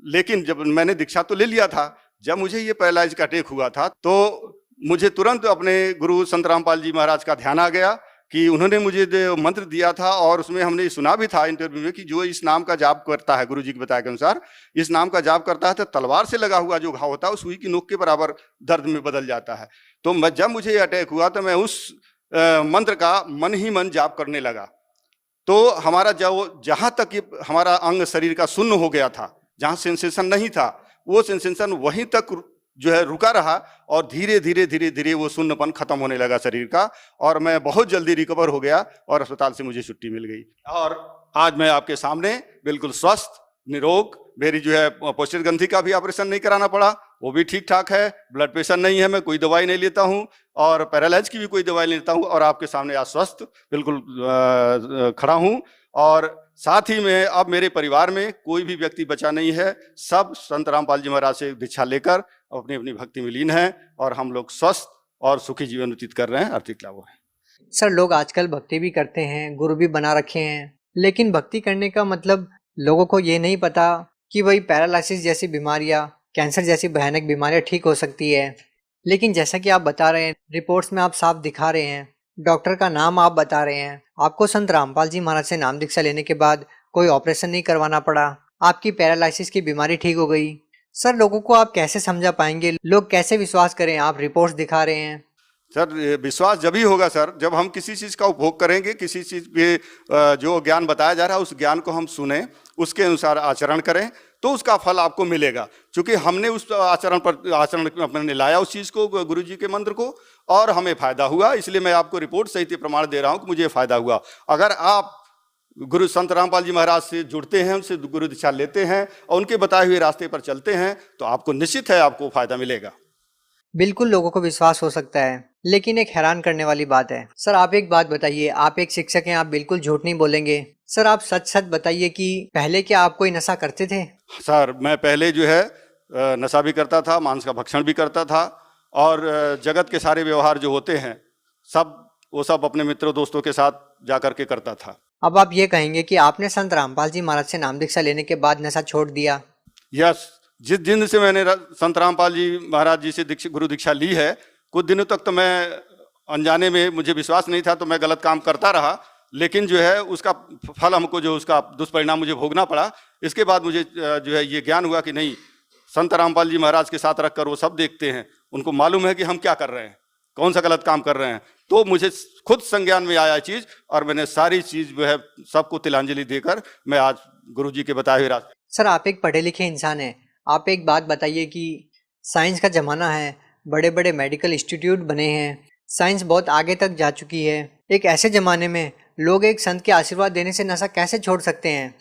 लेकिन जब मैंने दीक्षा तो ले लिया था, जब मुझे ये पैरालाइज का अटैक हुआ था, तो मुझे तुरंत अपने गुरु संत रामपाल जी महाराज का ध्यान आ गया कि उन्होंने मुझे मंत्र दिया था, और उसमें हमने सुना भी था इंटरव्यू में कि जो इस नाम का जाप करता है, गुरु जी के बताए के अनुसार इस नाम का जाप करता है तो तलवार से लगा हुआ जो घाव होता है वो सुई की नोक के बराबर दर्द में बदल जाता है। तो जब मुझे ये अटैक हुआ तो मैं उस मंत्र का मन ही मन जाप करने लगा। तो हमारा जहाँ तक हमारा अंग शरीर का शून्य हो गया था, जहाँ सेंसेशन नहीं था, वो सेंसेशन वहीं तक जो है रुका रहा, और धीरे धीरे धीरे धीरे वो शून्यपन खत्म होने लगा शरीर का, और मैं बहुत जल्दी रिकवर हो गया, और अस्पताल से मुझे छुट्टी मिल गई, और आज मैं आपके सामने बिल्कुल स्वस्थ निरोग। मेरी जो है पौष्टिक ग्रंथि का भी ऑपरेशन नहीं कराना पड़ा, वो भी ठीक ठाक है। ब्लड प्रेशर नहीं है, मैं कोई दवाई नहीं लेता हूँ, और पैरालाइज की भी कोई दवाई नहीं लेता हूँ, और आपके सामने आज स्वस्थ बिल्कुल खड़ा हूँ। और साथ ही में अब मेरे परिवार में कोई भी व्यक्ति बचा नहीं है, सब संत रामपाल जी महाराज से दीक्षा लेकर अपनी अपनी भक्ति में लीन है, और हम लोग स्वस्थ और सुखी जीवन व्यतीत कर रहे हैं, आर्थिक लाभ है। सर लोग आजकल भक्ति भी करते हैं, गुरु भी बना रखे हैं, लेकिन भक्ति करने का मतलब लोगों को ये नहीं पता कि वही पैरालिसिस जैसी बीमारियां, कैंसर जैसी भयानक बीमारियां ठीक हो सकती है। लेकिन जैसा कि आप बता रहे हैं, रिपोर्ट्स में आप साफ दिखा रहे हैं, डॉक्टर का नाम आप बता रहे हैं, आपको संत रामपाल जी महाराज से नाम दीक्षा लेने के बाद कोई ऑपरेशन नहीं करवाना पड़ा, आपकी पैरालिसिस की बीमारी ठीक हो गई। सर, लोगों को आप कैसे समझा पाएंगे? लोग कैसे विश्वास करें? आप रिपोर्ट्स दिखा रहे हैं। सर, विश्वास जब ही होगा सर, जब हम किसी चीज़ का उपभोग करेंगे, किसी चीज़ के जो ज्ञान बताया जा रहा है उस ज्ञान को हम सुने, उसके अनुसार आचरण करें, तो उसका फल आपको मिलेगा। क्योंकि हमने उस आचरण अपने लाया उस चीज़ को, गुरु जी के मंत्र को, और हमें फायदा हुआ। इसलिए मैं आपको रिपोर्ट सहित प्रमाण दे रहा हूँ कि मुझे फायदा हुआ। अगर आप गुरु संत रामपाल जी महाराज से जुड़ते हैं, उनसे गुरु दीक्षा लेते हैं और उनके बताए हुए रास्ते पर चलते हैं, तो आपको निश्चित है आपको फायदा मिलेगा। बिल्कुल लोगों को विश्वास हो सकता है, लेकिन एक हैरान करने वाली बात है। सर, आप एक बात बताइए, आप एक शिक्षक हैं, आप बिल्कुल झूठ नहीं बोलेंगे। सर, आप सच सच बताइए कि पहले क्या आप कोई नशा करते थे? सर, मैं पहले जो है नशा भी करता था, मांस का भक्षण भी करता था, और जगत के सारे व्यवहार जो होते हैं वो सब अपने मित्रों दोस्तों के साथ जा करके करता था। अब आप ये कहेंगे कि आपने संत रामपाल जी महाराज से नाम दीक्षा लेने के बाद नशा छोड़ दिया? यस, जिस दिन से मैंने संत रामपाल जी महाराज जी से गुरु दीक्षा ली है, कुछ दिनों तक तो मैं अनजाने में, मुझे विश्वास नहीं था तो मैं गलत काम करता रहा, लेकिन जो है उसका फल हमको, जो उसका दुष्परिणाम मुझे भोगना पड़ा। इसके बाद मुझे जो है ये ज्ञान हुआ कि नहीं, संत रामपाल जी महाराज के साथ रखकर वो सब देखते हैं, उनको मालूम है कि हम क्या कर रहे हैं, कौन सा गलत काम कर रहे हैं। तो मुझे खुद संज्ञान में आया चीज़, और मैंने सारी चीज़ जो है सबको तिलांजलि देकर मैं आज गुरु जी के बताए हुए रास्ते। सर, आप एक पढ़े लिखे इंसान हैं, आप एक बात बताइए कि साइंस का ज़माना है, बड़े बड़े मेडिकल इंस्टीट्यूट बने हैं, साइंस बहुत आगे तक जा चुकी है। एक ऐसे ज़माने में लोग एक संत के आशीर्वाद देने से नशा कैसे छोड़ सकते हैं?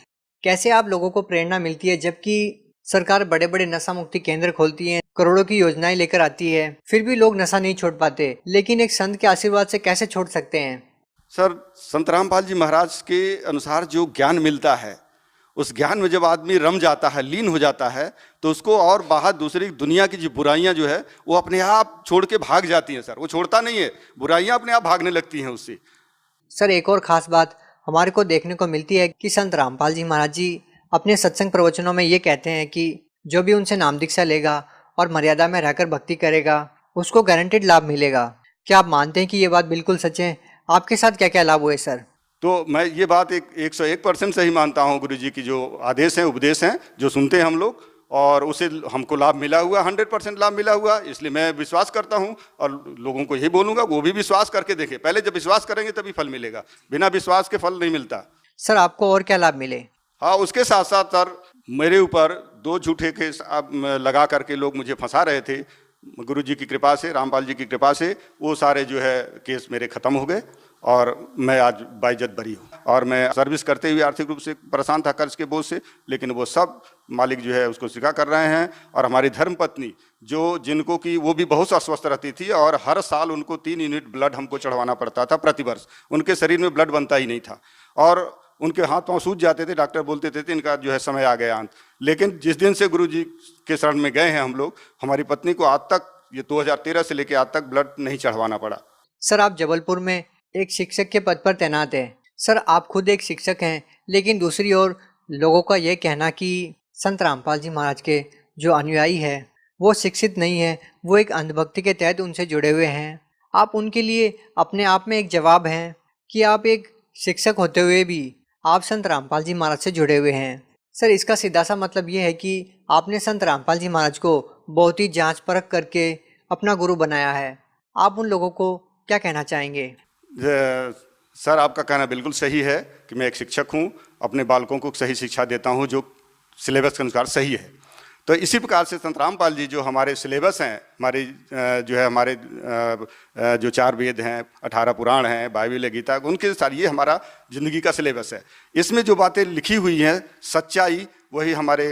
कैसे आप लोगों को प्रेरणा मिलती है, जबकि सरकार बड़े बड़े नशा मुक्ति केंद्र खोलती है, करोड़ों की योजनाएं लेकर आती है, फिर भी लोग नशा नहीं छोड़ पाते, लेकिन एक संत के आशीर्वाद से कैसे छोड़ सकते हैं? सर, संत रामपाल जी महाराज के अनुसार जो ज्ञान मिलता है, उस ज्ञान में जब आदमी रम जाता है, लीन हो जाता है, तो उसको और बाहर दूसरी दुनिया की जो बुराइयां जो है वो अपने आप छोड़ के भाग जाती हैं। सर, वो छोड़ता नहीं है, बुराइयां अपने आप भागने लगती हैं उससे। सर, एक और ख़ास बात हमारे को देखने को मिलती है कि संत रामपाल जी महाराज जी अपने सत्संग प्रवचनों में ये कहते हैं कि जो भी उनसे नाम दीक्षा लेगा और मर्यादा में रहकर भक्ति करेगा, उसको गारंटेड लाभ मिलेगा। क्या आप मानते हैं कि ये बात बिल्कुल सच है? आपके साथ क्या क्या लाभ हुए सर? तो मैं ये बात 101% सही मानता हूँ। गुरु जी की जो आदेश हैं, उपदेश हैं, जो सुनते हैं हम लोग, और उसे हमको लाभ मिला हुआ, 100% लाभ मिला हुआ। इसलिए मैं विश्वास करता हूँ और लोगों को यही बोलूँगा, वो भी विश्वास करके देखें। पहले जब विश्वास करेंगे तभी फल मिलेगा, बिना विश्वास के फल नहीं मिलता। सर, आपको और क्या लाभ मिले? हाँ, उसके साथ साथ सर, मेरे ऊपर 2 झूठे केस लगा करके लोग मुझे फंसा रहे थे। गुरु जी की कृपा से, रामपाल जी की कृपा से वो सारे जो है केस मेरे खत्म हो गए, और मैं आज बाइज्जत बरी हूँ। और मैं सर्विस करते हुए आर्थिक रूप से परेशान था कर्ज के बोझ से, लेकिन वो सब मालिक जो है उसको स्वीकार कर रहे हैं। और हमारी धर्मपत्नी जिनको कि वो भी बहुत अस्वस्थ रहती थी, और हर साल उनको 3 यूनिट ब्लड हमको चढ़वाना पड़ता था प्रति वर्ष। उनके शरीर में ब्लड बनता ही नहीं था, और उनके हाथ पांव सूज जाते थे। डॉक्टर बोलते थे इनका जो है समय आ गया अंत। लेकिन जिस दिन से गुरु जी के शरण में गए हैं हम लोग, हमारी पत्नी को आज तक, ये 2013 से लेकर आज तक ब्लड नहीं चढ़वाना पड़ा। सर, आप जबलपुर में एक शिक्षक के पद पर तैनात हैं। सर, आप खुद एक शिक्षक हैं, लेकिन दूसरी ओर लोगों का ये कहना कि संत रामपाल जी महाराज के जो अनुयायी है वो शिक्षित नहीं है, वो एक अंधभक्ति के तहत उनसे जुड़े हुए हैं। आप उनके लिए अपने आप में एक जवाब हैं कि आप एक शिक्षक होते हुए भी आप संत रामपाल जी महाराज से जुड़े हुए हैं। सर, इसका सीधा सा मतलब ये है कि आपने संत रामपाल जी महाराज को बहुत ही जांच परख करके अपना गुरु बनाया है। आप उन लोगों को क्या कहना चाहेंगे? सर, आपका कहना बिल्कुल सही है कि मैं एक शिक्षक हूँ, अपने बालकों को सही शिक्षा देता हूँ जो सिलेबस के अनुसार सही है। तो इसी प्रकार से संत रामपाल जी जो हमारे सिलेबस हैं, हमारे जो 4 वेद हैं, 18 पुराण हैं, बाइबल, गीता, उनके साथ ये हमारा जिंदगी का सिलेबस है। इसमें जो बातें लिखी हुई हैं, सच्चाई, वही हमारे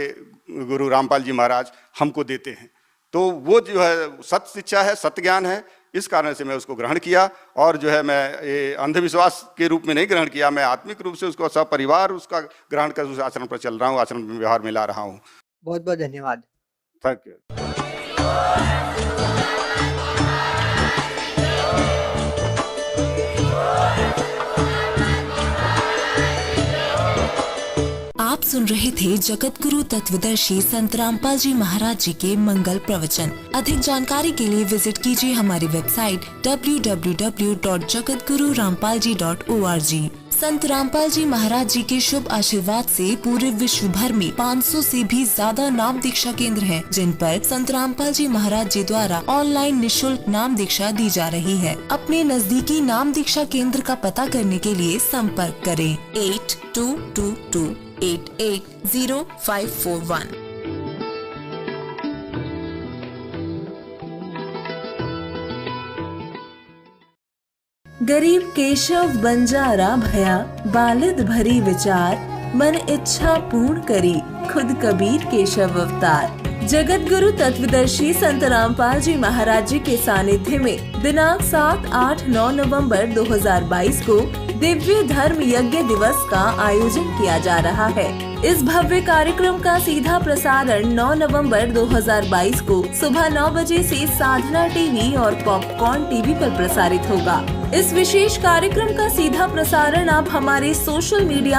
गुरु रामपाल जी महाराज हमको देते हैं। तो वो जो है सत्य शिक्षा है, सत्य ज्ञान है। इस कारण से मैं उसको ग्रहण किया, और जो है मैं ये अंधविश्वास के रूप में नहीं ग्रहण किया, मैं आत्मिक रूप से उसको सब परिवार उसका ग्रहण कर उस आचरण पर चल रहा हूँ, आचरण में व्यवहार में ला रहा हूँ। बहुत बहुत धन्यवाद। Thank you. सुन रहे थे जगत गुरु तत्वदर्शी संत रामपाल जी महाराज जी के मंगल प्रवचन। अधिक जानकारी के लिए विजिट कीजिए हमारी वेबसाइट www.jagatgururampalji.org। संत रामपाल जी महाराज जी के शुभ आशीर्वाद से पूरे विश्व भर में 500 से भी ज्यादा नाम दीक्षा केंद्र हैं, जिन पर संत रामपाल जी महाराज जी द्वारा ऑनलाइन निशुल्क नाम दीक्षा दी जा रही है। अपने नजदीकी नाम दीक्षा केंद्र का पता करने के लिए संपर्क करें 8222880541। गरीब केशव बंजारा भया, बालिद भरी विचार, मन इच्छा पूर्ण करी, खुद कबीर केशव अवतार। जगत गुरु तत्वदर्शी संत रामपाल जी महाराज जी के सानिध्य में दिनांक 7, 8, 9 नवंबर 2022 को दिव्य धर्म यज्ञ दिवस का आयोजन किया जा रहा है। इस भव्य कार्यक्रम का सीधा प्रसारण 9 नवंबर 2022 को सुबह 9 बजे से साधना टीवी और पॉपकॉर्न टीवी पर प्रसारित होगा। इस विशेष कार्यक्रम का सीधा प्रसारण आप हमारे सोशल मीडिया